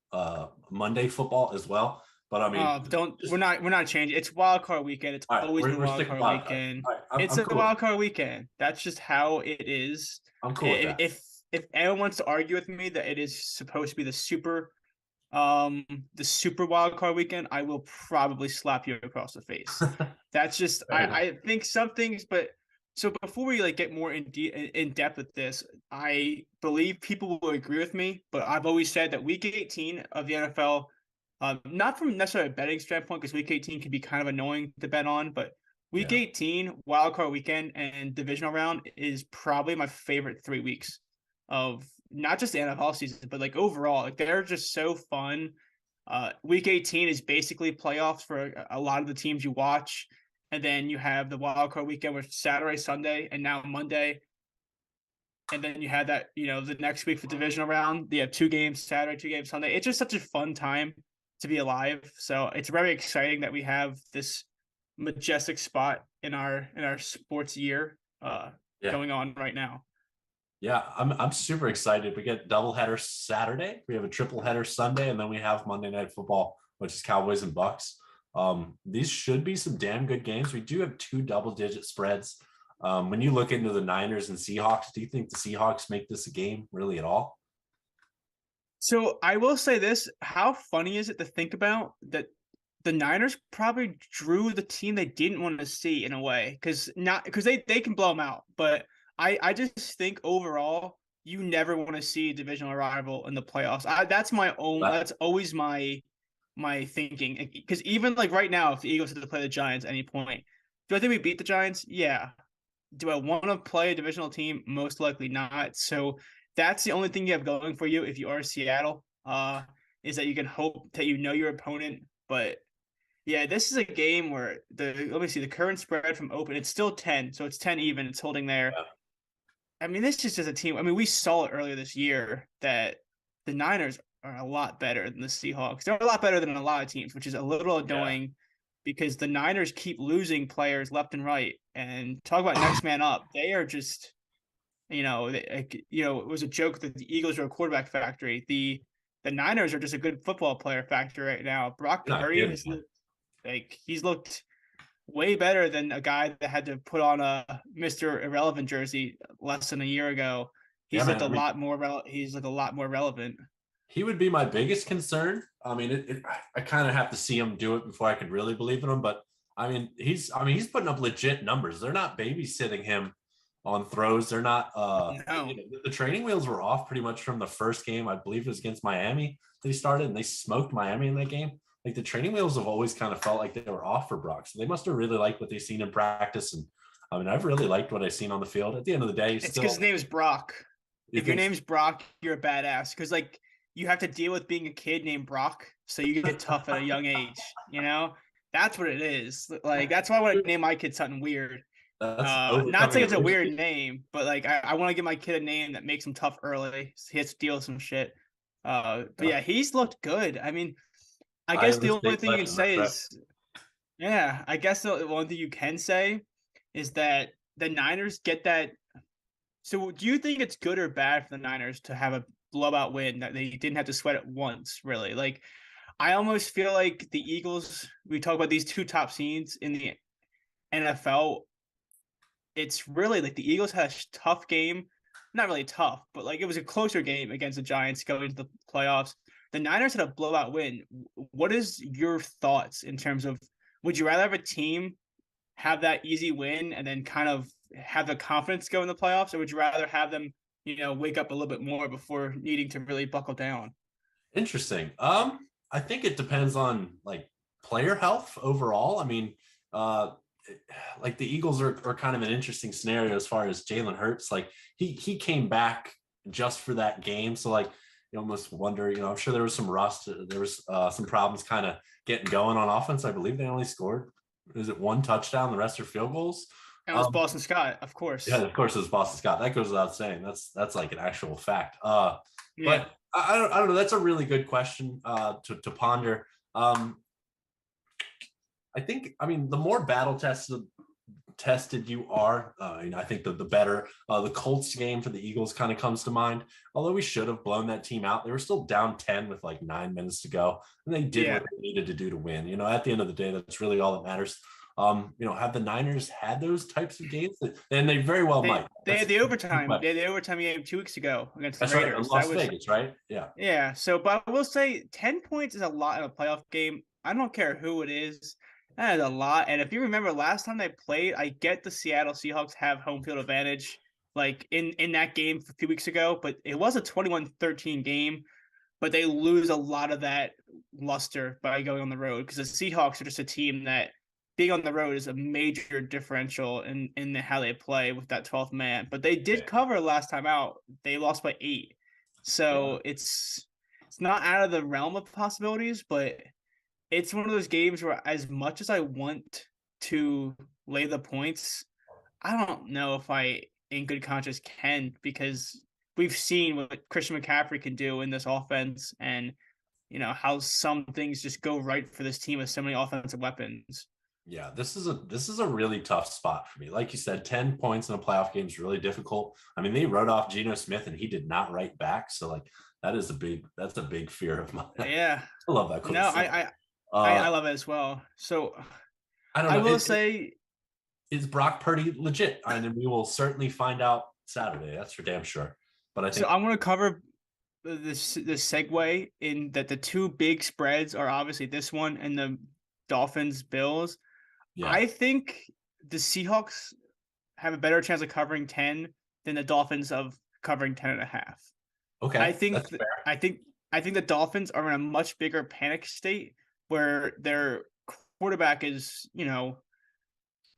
Monday football as well. But I mean, we're not changing. It's wild card weekend. It's all right, always been we're wild sticking card wild card. weekend. All right, It's I'm a cool. wild card weekend. That's just how it is. I'm cool with that. If anyone wants to argue with me that it is supposed to be the super wild card weekend, I will probably slap you across the face. That's just I think some things, but so before we like get more in depth with this, I believe people will agree with me, but I've always said that week 18 of the NFL, not from necessarily a betting standpoint, because week 18 can be kind of annoying to bet on, but week 18, wild card weekend and divisional round is probably my favorite 3 weeks of not just the NFL season, but like overall. Like they're just so fun. Week 18 is basically playoffs for a lot of the teams you watch. And then you have the wild card weekend with Saturday, Sunday, and now Monday. And then you have that, the next week for divisional round. You have 2 games Saturday, 2 games Sunday. It's just such a fun time to be alive. So it's very exciting that we have this majestic spot in our sports year going on right now. Yeah, I'm super excited. We get doubleheader Saturday, we have a triple header Sunday, and then we have Monday Night Football which is Cowboys and Bucks. These should be some damn good games. We do have two double-digit spreads. When you look into the Niners and Seahawks, do you think the Seahawks make this a game really at all? So I will say this: how funny is it to think about that the Niners probably drew the team they didn't want to see in a way, because they can blow them out, but I just think overall you never want to see a divisional rival in the playoffs. That's my own. But That's always my thinking, because even like right now, if the Eagles had to play the Giants at any point, do I think we beat the Giants? Yeah. Do I want to play a divisional team? Most likely not. So that's the only thing you have going for you if you are Seattle, is that you can hope that you know your opponent. But yeah, this is a game where let me see, the current spread from open, it's still 10, so it's 10 even. It's holding there. yeah, I mean, this is just a team. I mean, we saw it earlier this year that the Niners are a lot better than the Seahawks. They're a lot better than a lot of teams, which is a little yeah. annoying because the Niners keep losing players left and right. And talk about next man up. They are just, it was a joke that the Eagles are a quarterback factory. The Niners are just a good football player factory right now. Brock You're not Purdy kidding, has man. he's looked way better than a guy that had to put on a Mr. Irrelevant jersey less than a year ago. Yeah, He's looked man. a I mean, lot more he's like a lot more relevant. he would be my biggest concern. I mean, I kind of have to see him do it before I could really believe in him. But he's putting up legit numbers. They're not babysitting him on throws. They're not. No. The training wheels were off pretty much from the first game. I believe it was against Miami. They started and they smoked Miami in that game. Like the training wheels have always kind of felt like they were off for Brock. So they must have really liked what they've seen in practice. And I mean, I've really liked what I've seen on the field. At the end of the day, It's because his name is Brock. you If your think name's Brock, you're a badass. Because like you have to deal with being a kid named Brock, so you get tough at a young age. You know, that's what it is. Like that's why I want to name my kid something weird. that's Not overcoming saying it's a weird adversity? name, but like I want to give my kid a name that makes him tough early. So he has to deal with some shit. But Yeah. yeah, he's looked good. I mean, I guess Iowa the only State thing you can legend. That's say right. is, yeah, I guess the one thing you can say is that the Niners get that. So, do you think it's good or bad for the Niners to have a blowout win that they didn't have to sweat it once? Really, like I almost feel like the Eagles. We talk about these two top seeds in the NFL. It's really like the Eagles had a tough game, not really tough, but like it was a closer game against the Giants going to the playoffs. The Niners had a blowout win. What is your thoughts in terms of would you rather have a team have that easy win and then kind of have the confidence go in the playoffs, or would you rather have them, wake up a little bit more before needing to really buckle down? Interesting. I think it depends on like player health overall. I mean, uh, like the Eagles are kind of an interesting scenario as far as Jalen Hurts. Like he came back just for that game, so like you almost wonder. I'm sure there was some rust. There was some problems kind of getting going on offense. I believe they only scored, is it one touchdown? The rest are field goals. And it was Um, Boston Scott, of yeah, course. of course, it's Boston Scott. That goes without saying. That's like an actual fact. Yeah. But I don't know. That's a really good question to ponder. Um, I mean, the more battle tested you are, I think the better. The Colts game for the Eagles kind of comes to mind. Although we should have blown that team out, they were still down 10 with like 9 minutes to go, and they did what Yeah. they needed to do to win. At the end of the day, that's really all that matters. Have the Niners had those types of games? And they very well might. They That's had a the good overtime. They question. had the overtime game 2 weeks ago against the That's right. In Raiders. That Las was Vegas, right? Yeah. Yeah. So, but I will say 10 points is a lot in a playoff game. I don't care who it is. That is a lot. And if you remember last time they played, I get the Seattle Seahawks have home field advantage like in that game a few weeks ago, but it was a 21-13 game, but they lose a lot of that luster by going on the road because the Seahawks are just a team that being on the road is a major differential in how they play with that 12th man. But they did cover last time out. They lost by 8. Yeah. So it's not out of the realm of possibilities, but it's one of those games where as much as I want to lay the points, I don't know if I in good conscience can because we've seen what Christian McCaffrey can do in this offense and how some things just go right for this team with so many offensive weapons. Yeah, this is a really tough spot for me. Like you said, 10 points in a playoff game is really difficult. I mean, they wrote off Geno Smith and he did not write back. So like that's a big fear of mine. I Yeah. love that No, Colts. I Uh, love it as well. So I don't I know. will say, Is Brock Purdy legit? And we will certainly find out Saturday. That's for damn sure. But I so think, I'm going to cover this segue in that the two big spreads are obviously this one and the Dolphins Bills. yeah, I think the Seahawks have a better chance of covering 10 than the Dolphins of covering 10 and a half. I okay, think that's th- fair. I think the Dolphins are in a much bigger panic state where their quarterback is,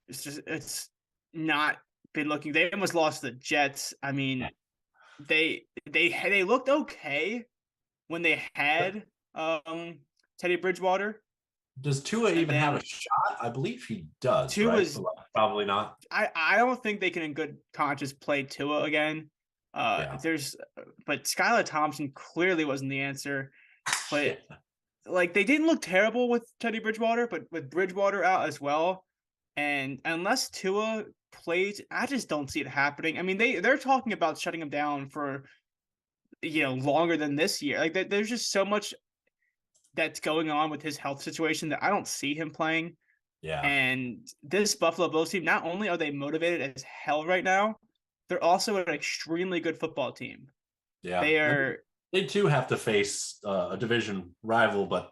it's not been looking. They almost lost the Jets. I Yeah. mean, they looked okay when they had Teddy Bridgewater, Does Tua and even have a then shot? I believe he does, two right? was But like, probably not. I don't think they can in good conscience play Tua again. Yeah. There's but Skylar Thompson clearly wasn't the answer. Yeah. But like they didn't look terrible with Teddy Bridgewater, but with Bridgewater out as well, and unless Tua plays, I just don't see it happening. I mean, they're talking about shutting him down for longer than this year. Like there's just so much that's going on with his health situation that I don't see him playing. Yeah. And this Buffalo Bills team, not only are they motivated as hell right now, they're also an extremely good football team. Yeah. They are, They too have to face a division rival, but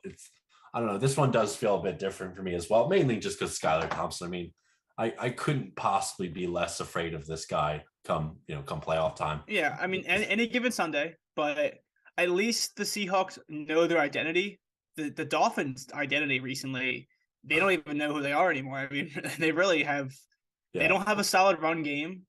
I don't know. This one does feel a bit different for me as well, mainly just because Skylar Thompson. I mean, I couldn't possibly be less afraid of this guy come playoff time. yeah, I mean, any given Sunday, but at least the Seahawks know their identity. The Dolphins' identity recently, they don't even know who they are anymore. I mean, they really have, they Yeah. don't have a solid run game,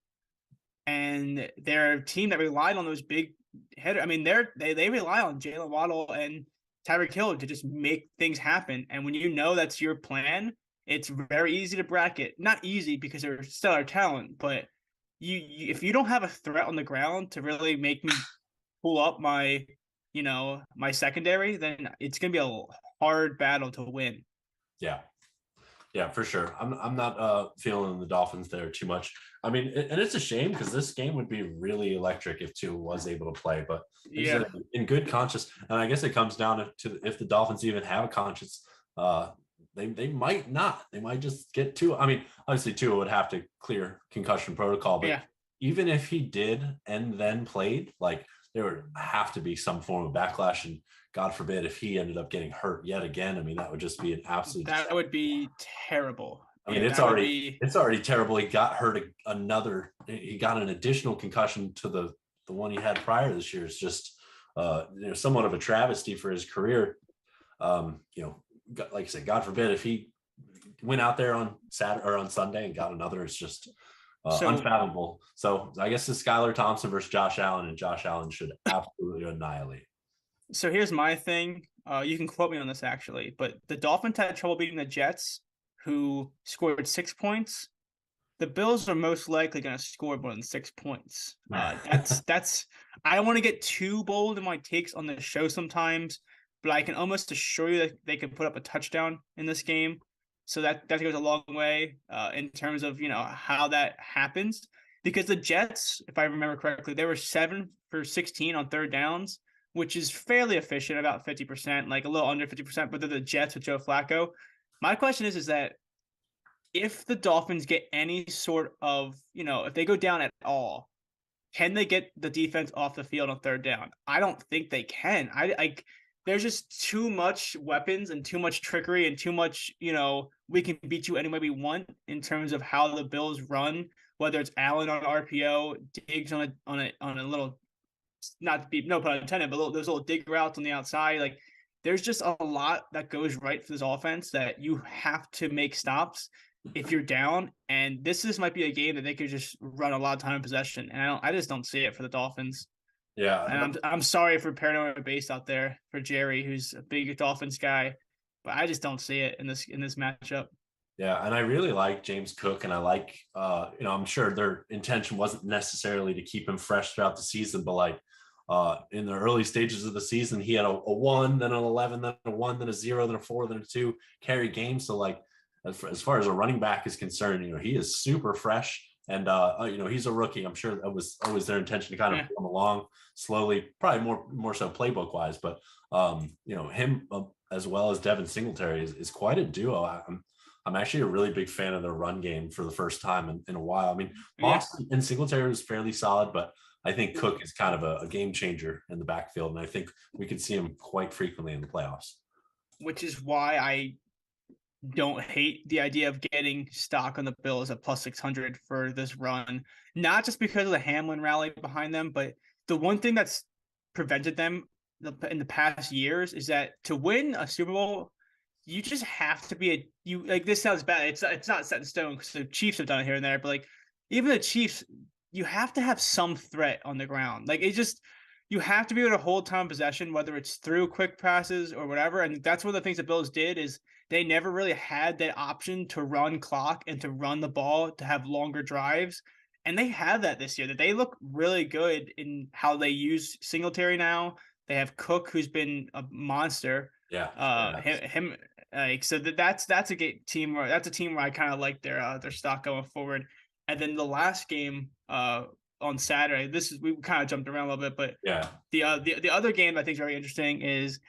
and they're a team that relied on those big hitters. I mean, they rely on Jalen Waddle and Tyreek Hill to just make things happen. And when you know that's your plan, it's very easy to bracket. Not easy because they're stellar talent, but you if you don't have a threat on the ground to really make me pull up my secondary, then it's gonna be a hard battle to win. Yeah. Yeah, for sure. I'm not feeling the Dolphins there too much. I mean, and it's a shame because this game would be really electric if Tua was able to play. But like you Yeah. said, in good conscience, and I guess it comes down to if the Dolphins even have a conscience. They might not. They might just get Tua. I mean, obviously Tua would have to clear concussion protocol, but Yeah. even if he did and then played, like there would have to be some form of backlash. And God forbid if he ended up getting hurt yet again. I mean, that would just be an absolute. That would be terrible. I mean, Yeah, that would be it's already terrible. He got hurt another. He got an additional concussion to the one he had prior this year. It's just somewhat of a travesty for his career. Like I said, God forbid if he went out there on Saturday or on Sunday and got another. It's just so unfathomable. So I guess it's Skylar Thompson versus Josh Allen, and Josh Allen should absolutely annihilate. so here's my thing. You can quote me on this actually, but the Dolphins had trouble beating the Jets, who scored 6 points. The Bills are most likely going to score more than 6 points. That's. I don't want to get too bold in my takes on the show sometimes, but I can almost assure you that they can put up a touchdown in this game. So that goes a long way in terms of how that happens. Because the Jets, if I remember correctly, they were 7 for 16 on third downs, which is fairly efficient, about 50%, like a little under 50%. But they're the Jets with Joe Flacco. My question is that if the Dolphins get any sort of, if they go down at all, can they get the defense off the field on third down? I don't think they can. There's just too much weapons and too much trickery and too much, we can beat you any way we want in terms of how the Bills run, whether it's Allen on RPO, Diggs on a little, not to be no pun intended, but those little dig routes on the outside. Like there's just a lot that goes right for this offense that you have to make stops if you're down. And this might be a game that they could just run a lot of time in possession. And I just don't see it for the Dolphins. Yeah, And I'm sorry for Paranoid Base out there for Jerry, who's a big Dolphins guy, but I just don't see it in this matchup. yeah, and I really like James Cook, and I like I'm sure their intention wasn't necessarily to keep him fresh throughout the season, but like in the early stages of the season, he had a 1, then an 11, then a 1, then a 0, then a 4, then a 2 carry game. So like as far as a running back is concerned, he is super fresh. And he's a rookie. I'm sure that was always their intention to kind of Yeah. come along slowly, probably more so playbook wise. But him as well as Devin Singletary is quite a duo. I'm actually a really big fan of their run game for the first time in a while. I mean, Yeah. Moss and Singletary was fairly solid, but I think Cook is kind of a game changer in the backfield, and I think we could see him quite frequently in the playoffs. Which is why I don't hate the idea of getting stock on the Bills at plus 600 for this run. Not just because of the Hamlin rally behind them, but the one thing that's prevented them in the past years is that to win a Super Bowl, you just have to be this sounds bad. It's not set in stone because the Chiefs have done it here and there, but like even the Chiefs, you have to have some threat on the ground. Like you have to be able to hold time possession, whether it's through quick passes or whatever. And that's one of the things the Bills did is they never really had that option to run clock and to run the ball to have longer drives. And they have that this year. That they look really good in how they use Singletary now. They have Cook, who's been a monster. Yeah. Him like so that's a team where I kind of like their stock going forward. And then the last game on Saturday, we kind of jumped around a little bit, but Yeah. The other game I think is very interesting is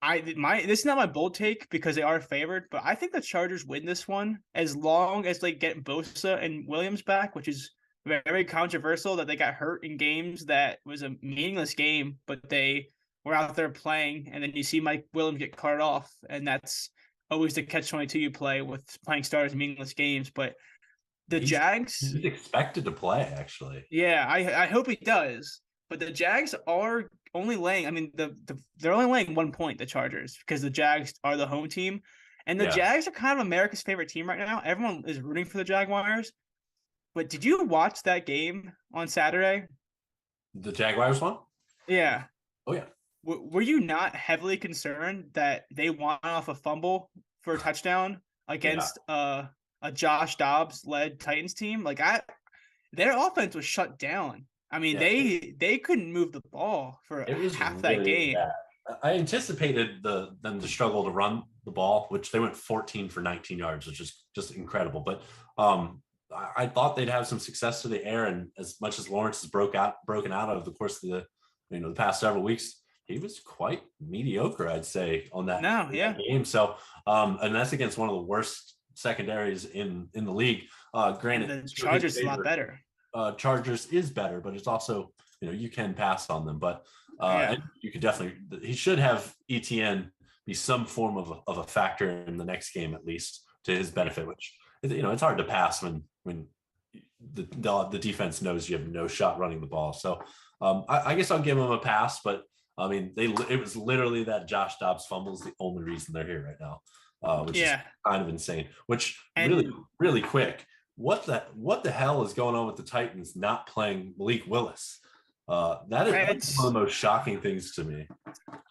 this is not my bold take because they are favored, but I think the Chargers win this one as long as they get Bosa and Williams back, which is very controversial that they got hurt in games that was a meaningless game, but they were out there playing, and then you see Mike Williams get carted off, and that's always the catch-22 you play with playing starters in meaningless games. But the Jags, he's expected to play, actually. yeah, I hope he does. But the Jags are only laying. I mean, they're only laying 1 point. The Chargers, because the Jags are the home team, and the Jags are kind of America's favorite team right now. Everyone is rooting for the Jaguars. But did you watch that game on Saturday? The Jaguars won? Yeah. Oh yeah. Were you not heavily concerned that they won off a fumble for a touchdown against a Josh Dobbs led Titans team? Like their offense was shut down. I mean, they couldn't move the ball for half that game. Bad. I anticipated them to struggle to run the ball, which they went 14 for 19 yards, which is just incredible. But I thought they'd have some success to the air, and as much as Lawrence has broken out over the course of the past several weeks, he was quite mediocre, I'd say, on that game. So, and that's against one of the worst secondaries in the league. Granted, the Chargers is a lot better. Chargers is better, but it's also, you can pass on them. But you could he should have ETN be some form of a factor in the next game, at least to his benefit, which, it's hard to pass when the defense knows you have no shot running the ball. So I guess I'll give him a pass, but I mean, it was literally that Josh Dobbs fumble is the only reason they're here right now, which is kind of insane. Really, really quick, what the hell is going on with the Titans not playing Malik Willis? That's one of the most shocking things to me.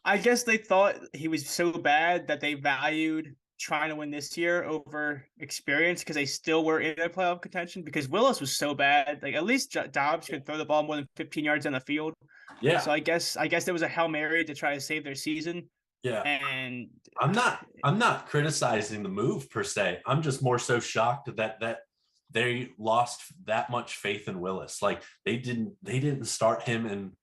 I guess they thought he was so bad that they valued trying to win this year over experience because they still were in a playoff contention because Willis was so bad. Like at least Dobbs could throw the ball more than 15 yards on the field. Yeah. So I guess there was a Hail Mary to try to save their season. Yeah. And I'm not criticizing the move per se. I'm just more so shocked that they lost that much faith in Willis. Like they didn't start him in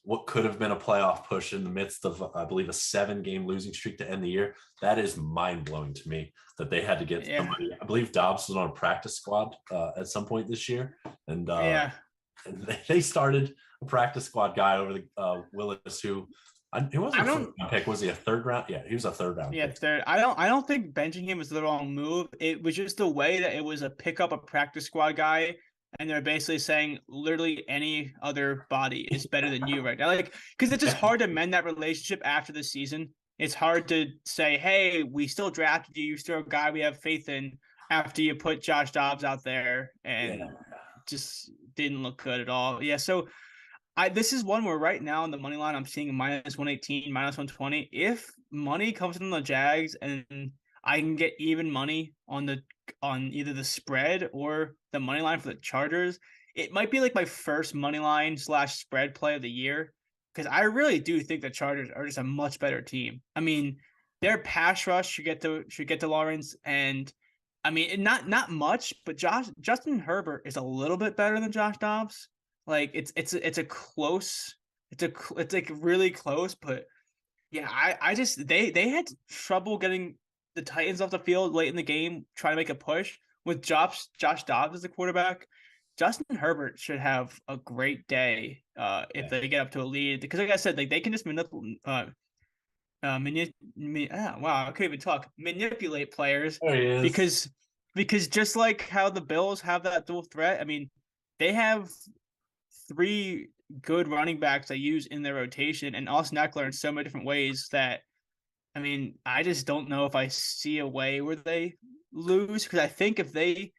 what could have been a playoff push in the midst of, I believe, a 7-game losing streak to end the year. That is mind-blowing to me that they had to get somebody. I believe Dobbs was on a practice squad at some point this year. And they started a practice squad guy over the Willis, who he wasn't a first-round pick. Was he a third round? Yeah, he was a third-round pick. Third. I don't think benching him was the wrong move. It was just the way that it was a pickup a practice squad guy. And they're basically saying literally any other body is better than you right now. Like, because it's just hard to mend that relationship after the season. It's hard to say, hey, we still drafted you. You're still a guy we have faith in after you put Josh Dobbs out there and just didn't look good at all. Yeah. So this is one where right now in the money line, I'm seeing minus 118, minus 120. If money comes from the Jags and I can get even money on either the spread or the money line for the Chargers, it might be like my first money line / spread play of the year because I really do think the Chargers are just a much better team. I mean, their pass rush should get to Lawrence, and I mean, not much, but Justin Herbert is a little bit better than Josh Dobbs. Like it's a close, it's like really close, but yeah, I just they had trouble getting the Titans off the field late in the game, trying to make a push with Josh Dobbs as the quarterback. Justin Herbert should have a great day if Yeah. they get up to a lead because, like I said, like they can just wow, I couldn't even talk. Manipulate players There he is. because just like how the Bills have that dual threat, I mean, they have three good running backs they use in their rotation, and Austin Eckler in so many different ways that I mean, I just don't know if I see a way where they lose because I think if they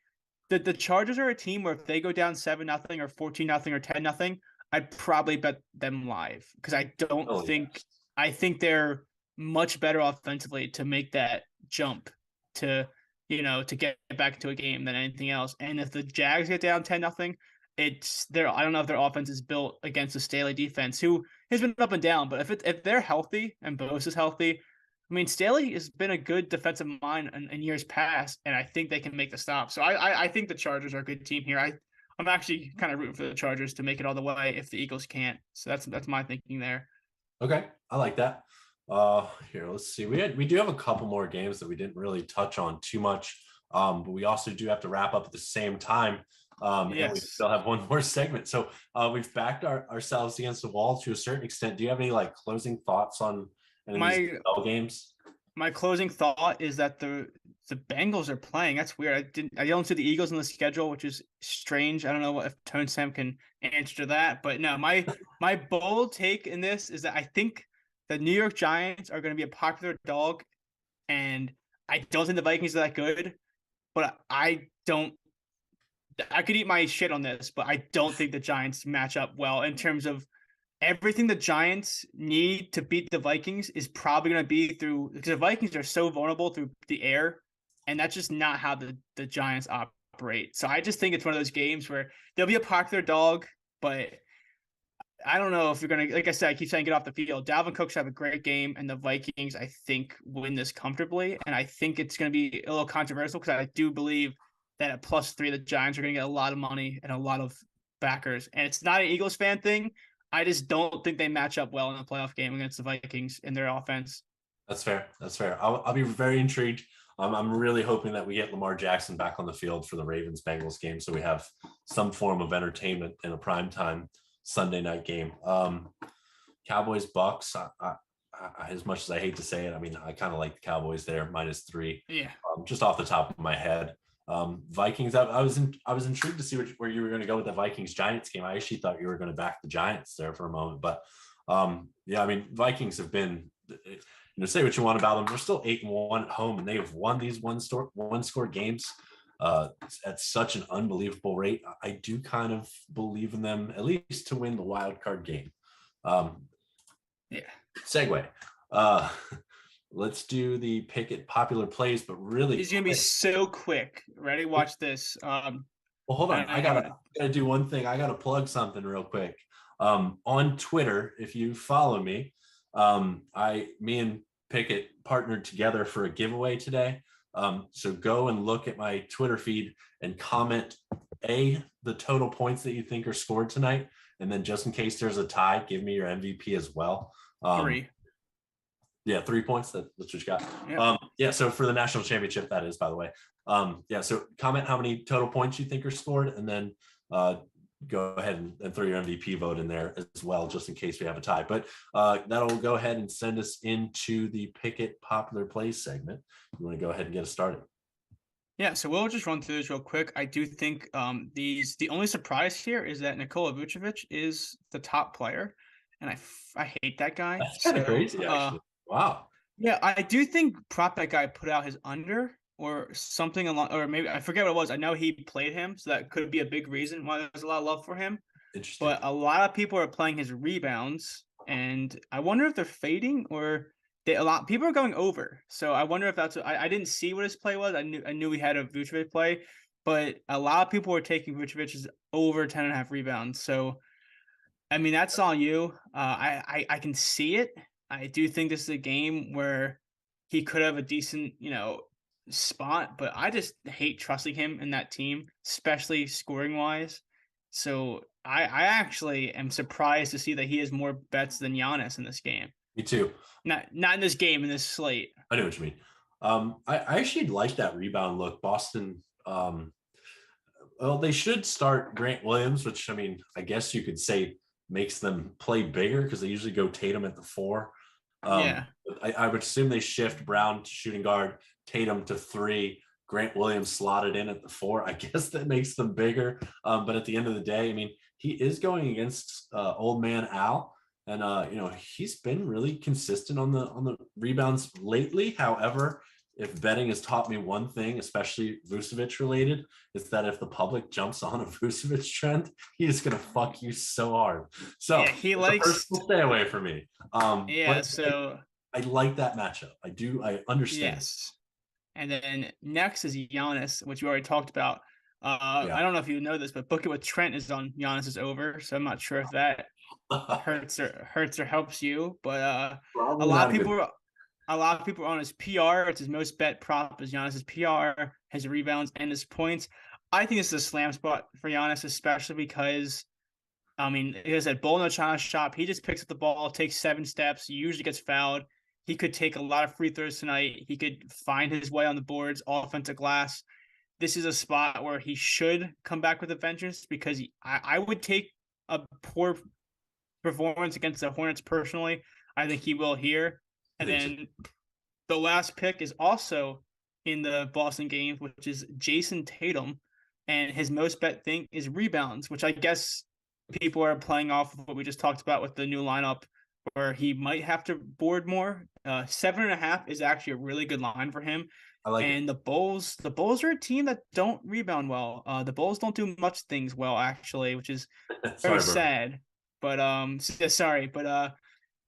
the Chargers are a team where if they go down 7-0 or 14-0 or 10-0, I'd probably bet them live because I don't Oh think yes. I think they're much better offensively to make that jump to to get back into a game than anything else. And if the Jags get down 10-0, it's their I don't know if their offense is built against the Staley defense, who has been up and down. But if they're healthy and Bose is healthy, I mean, Staley has been a good defensive mind in years past, and I think they can make the stop. So I think the Chargers are a good team here. I'm actually kind of rooting for the Chargers to make it all the way if the Eagles can't. So that's my thinking there. Okay, I like that. Here, let's see. We do have a couple more games that we didn't really touch on too much. But we also do have to wrap up at the same time. And we Yes. still have one more segment. So we've backed ourselves against the wall to a certain extent. Do you have any like closing thoughts on any of these My NFL games? my closing thought is that the Bengals are playing. That's weird. I don't see the Eagles on the schedule, which is strange. I don't know if Tone Sam can answer to that, but no, my bold take in this is that I think the New York Giants are going to be a popular dog, and I don't think the Vikings are that good. But I could eat my shit on this, but I don't think the Giants match up well in terms of everything the Giants need to beat the Vikings is probably going to be through because the Vikings are so vulnerable through the air, and that's just not how the Giants operate. So I just think it's one of those games where there'll be a popular dog, but I don't know if you're gonna like I said, I keep saying get off the field. Dalvin Cook should have a great game, and the Vikings, I think, win this comfortably. And I think it's gonna be a little controversial because I do believe that at +3, the Giants are gonna get a lot of money and a lot of backers. And it's not an Eagles fan thing. I just don't think they match up well in a playoff game against the Vikings in their offense. That's fair. That's fair. I'll be very intrigued. I'm really hoping that we get Lamar Jackson back on the field for the Ravens Bengals game, so we have some form of entertainment in a primetime Sunday night game. Cowboys Bucks. As much as I hate to say it, I mean I kind of like the Cowboys there -3. Yeah. Just off the top of my head. Vikings. I was intrigued to see where you were going to go with the Vikings Giants game. I actually thought you were going to back the Giants there for a moment, but yeah, I mean Vikings have been. Say what you want about them. They're still 8-1 at home, and they have won these one score games at such an unbelievable rate. I do kind of believe in them at least to win the wild card game. Yeah. Segue. Let's do the pick it popular plays, but really He's gonna be so quick. Ready? Watch this. well, hold on. I gotta do one thing. I gotta plug something real quick. On Twitter, if you follow me, me and Pickett partnered together for a giveaway today. So go and look at my Twitter feed and comment the total points that you think are scored tonight, and then just in case there's a tie, give me your MVP as well. 3. Yeah, 3 points. That's what you got. Yeah. Yeah. So for the national championship, that is, by the way. Yeah. So comment how many total points you think are scored, and then go ahead and throw your MVP vote in there as well, just in case we have a tie. But that'll go ahead and send us into the Pickett popular plays segment. You want to go ahead and get us started? Yeah, so we'll just run through this real quick. I do think the only surprise here is that Nikola Vucevic is the top player, and I hate that guy. That's kind of crazy, actually. Wow. Yeah, I do think prop bet guy put out his under or something along, or maybe I forget what it was. I know he played him, so that could be a big reason why there's a lot of love for him. Interesting. But a lot of people are playing his rebounds, and I wonder if they're fading or a lot people are going over. So I wonder if that's I didn't see what his play was. I knew he had a Vucevic play, but a lot of people were taking Vucevic's over 10.5 rebounds. So I mean that's on you. I can see it. I do think this is a game where he could have a decent, spot, but I just hate trusting him in that team, especially scoring wise. So I actually am surprised to see that he has more bets than Giannis in this game. Me too. Not in this game, in this slate. I know what you mean. I actually like that rebound look. Boston, well, they should start Grant Williams, which I mean, I guess you could say makes them play bigger because they usually go Tatum at the 4. Yeah. I would assume they shift Brown to shooting guard, Tatum to 3, Grant Williams slotted in at the 4. I guess that makes them bigger. But at the end of the day, I mean, he is going against old man Al, and he's been really consistent on the rebounds lately. However, if betting has taught me one thing, especially Vucevic related, it's that if the public jumps on a Vucevic trend, he is going to fuck you so hard. So Yeah, he it's a likes personal stay away from me. yeah, But so I like that matchup. I do. I understand. yes. And then next is Giannis, which we already taled about. Yeah. I don't know if you know this, but Book It with Trent is on Giannis's over, so I'm not sure if that hurts or helps you. But a Probably lot not of a good. people a lot of people are on his PR. It's his most bet prop is Giannis's PR, his rebounds, and his points. I think this is a slam spot for Giannis, especially because I mean, he has that bull in the china shop. He just picks up the ball, takes 7 steps, usually gets fouled. He could take a lot of free throws tonight. He could find his way on the boards, offensive glass. This is a spot where he should come back with a vengeance because I would take a poor performance against the Hornets personally. I think he will here. I And think so. then the last pick is also in the Boston game, which is Jason Tatum. And his most bet thing is rebounds, which I guess people are playing off of what we just talked about with the new lineup, where he might have to board more. 7.5 is actually a really good line for him. I like it. And the Bulls are a team that don't rebound well. The Bulls don't do much things well, actually, which is very Sorry, bro. sad. But sorry, but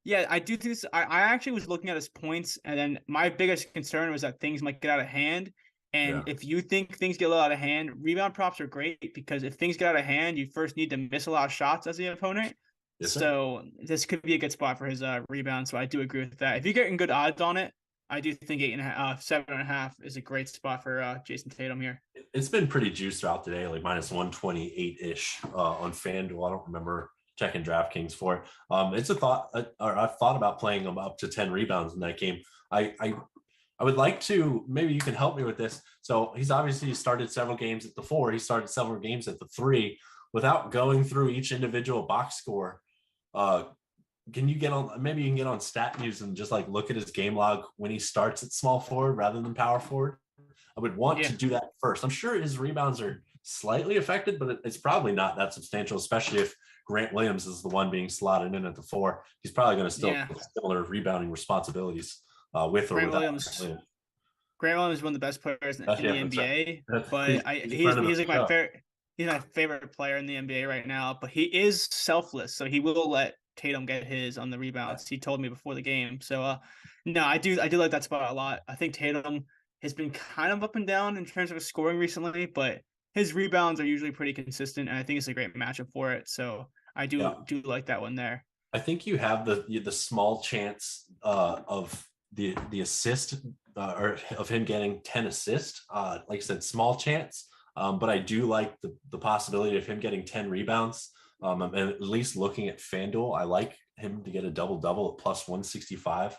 yeah, I do think this. I actually was looking at his points, and then my biggest concern was that things might get out of hand. And Yeah. if you think things get a little out of hand, rebound props are great because if things get out of hand, you first need to miss a lot of shots as the opponent. Yes, sir. So this could be a good spot for his rebound. So I do agree with that. If you're getting good odds on it, I do think 8.5, 7.5 is a great spot for Jason Tatum here. It's been pretty juiced throughout the day, like minus 128 ish on FanDuel. I don't remember checking DraftKings for it. It's a thought, or I've thought about playing them up to 10 rebounds in that game. I would like to, maybe you can help me with this. So he's obviously started several games at the 4. He started several games at the 3 without going through each individual box score. Can you get on, maybe you can get on StatMuse and just like look at his game log when he starts at small forward rather than power forward? I would want to do that first. I'm sure his rebounds are slightly affected, but it's probably not that substantial, especially if Grant Williams is the one being slotted in at the 4. He's probably going to still have similar rebounding responsibilities with or Grant without Williams. Grant Williams. Grant Williams is one of the best players in the NBA, but he's like my favorite. He's my favorite player in the NBA right now. But he is selfless, so he will let Tatum get his on the rebounds. He told me before the game. So no, I do like that spot a lot. I think Tatum has been kind of up and down in terms of his scoring recently, but his rebounds are usually pretty consistent, and I think it's a great matchup for it. So I do like that one there. I think you have the small chance of the assist or of him getting 10 assists. Like I said, small chance, but I do like the possibility of him getting 10 rebounds. And at least looking at FanDuel, I like him to get a double at plus 165.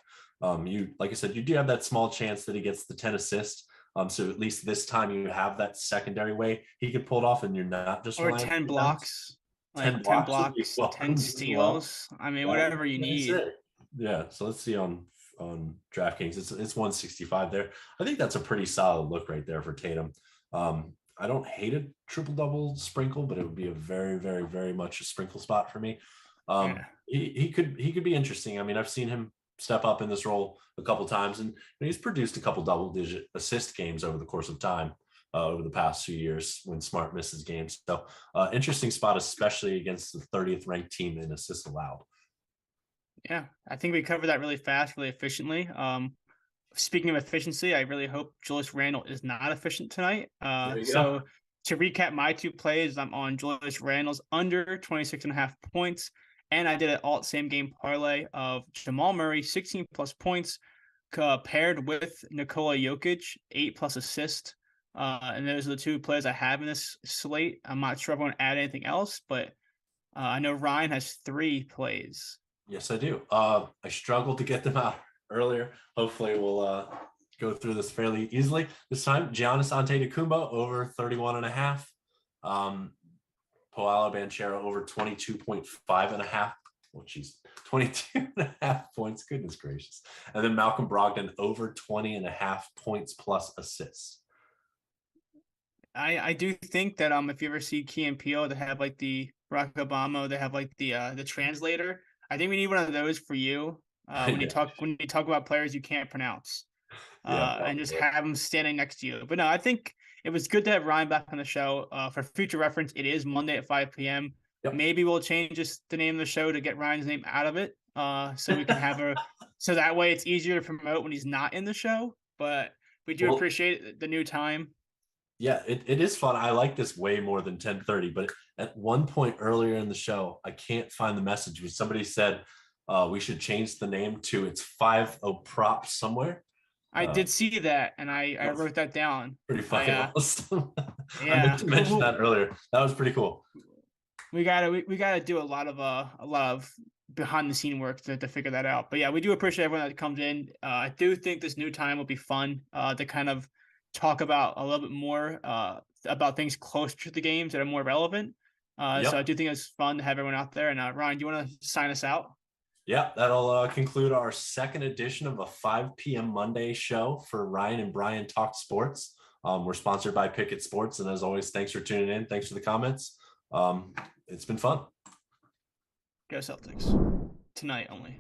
You, like I said, you do have that small chance that he gets the 10 assists. So at least this time you have that secondary way he could pull it off, and you're not just or 10 blocks. Like 10 blocks, 10 steals. I mean, whatever you need. Yeah. So let's see on DraftKings. It's 165 there. I think that's a pretty solid look right there for Tatum. I don't hate a triple double sprinkle, but it would be a very, very, very much a sprinkle spot for me. He could be interesting. I mean, I've seen him step up in this role a couple times, and he's produced a couple double-digit assist games over the course of time. Over the past few years when Smart misses games. So interesting spot, especially against the 30th ranked team in assists allowed. Yeah, I think we covered that really fast, really efficiently. Speaking of efficiency, I really hope Julius Randle is not efficient tonight. So to recap my 2 plays, I'm on Julius Randle's under 26.5 points. And I did an alt same game parlay of Jamal Murray, 16 plus points, paired with Nikola Jokic, 8+ assist. And those are the two players I have in this slate. I'm not sure if I want to add anything else, but I know Ryan has 3 plays. Yes, I do. I struggled to get them out earlier. Hopefully we'll go through this fairly easily. This time, Giannis Antetokounmpo over 31.5. Paolo Banchero over 22.5.5. Well, geez, 22.5 points. Goodness gracious. And then Malcolm Brogdon over 20.5 points plus assists. I do think that if you ever see Key and Peele, they have like the Barack Obama, they have like the translator. I think we need one of those for you when you talk about players you can't pronounce. And just have him standing next to you. But no, I think it was good to have Ryan back on the show. For future reference, it is Monday at 5 p.m. Yep. Maybe we'll change the name of the show to get Ryan's name out of it, so we can have so that way it's easier to promote when he's not in the show. But we do appreciate the new time. Yeah, it is fun. I like this way more than 10:30. But at one point earlier in the show, I can't find the message, but somebody said we should change the name to it's 5-0 prop somewhere. I did see that, and I wrote that down. Pretty fucking awesome. Yeah, I meant to mention that earlier. That was pretty cool. We gotta do a lot of behind the scene work to figure that out. But yeah, we do appreciate everyone that comes in. I do think this new time will be fun to kind of talk about a little bit more about things closer to the games that are more relevant. So I do think it's fun to have everyone out there. And Ryan, do you want to sign us out? Yeah, that'll conclude our second edition of a 5 p.m. Monday show for Ryan and Brian Talk Sports. We're sponsored by Pickett Sports. And as always, thanks for tuning in. Thanks for the comments. It's been fun. Go Celtics. Tonight only.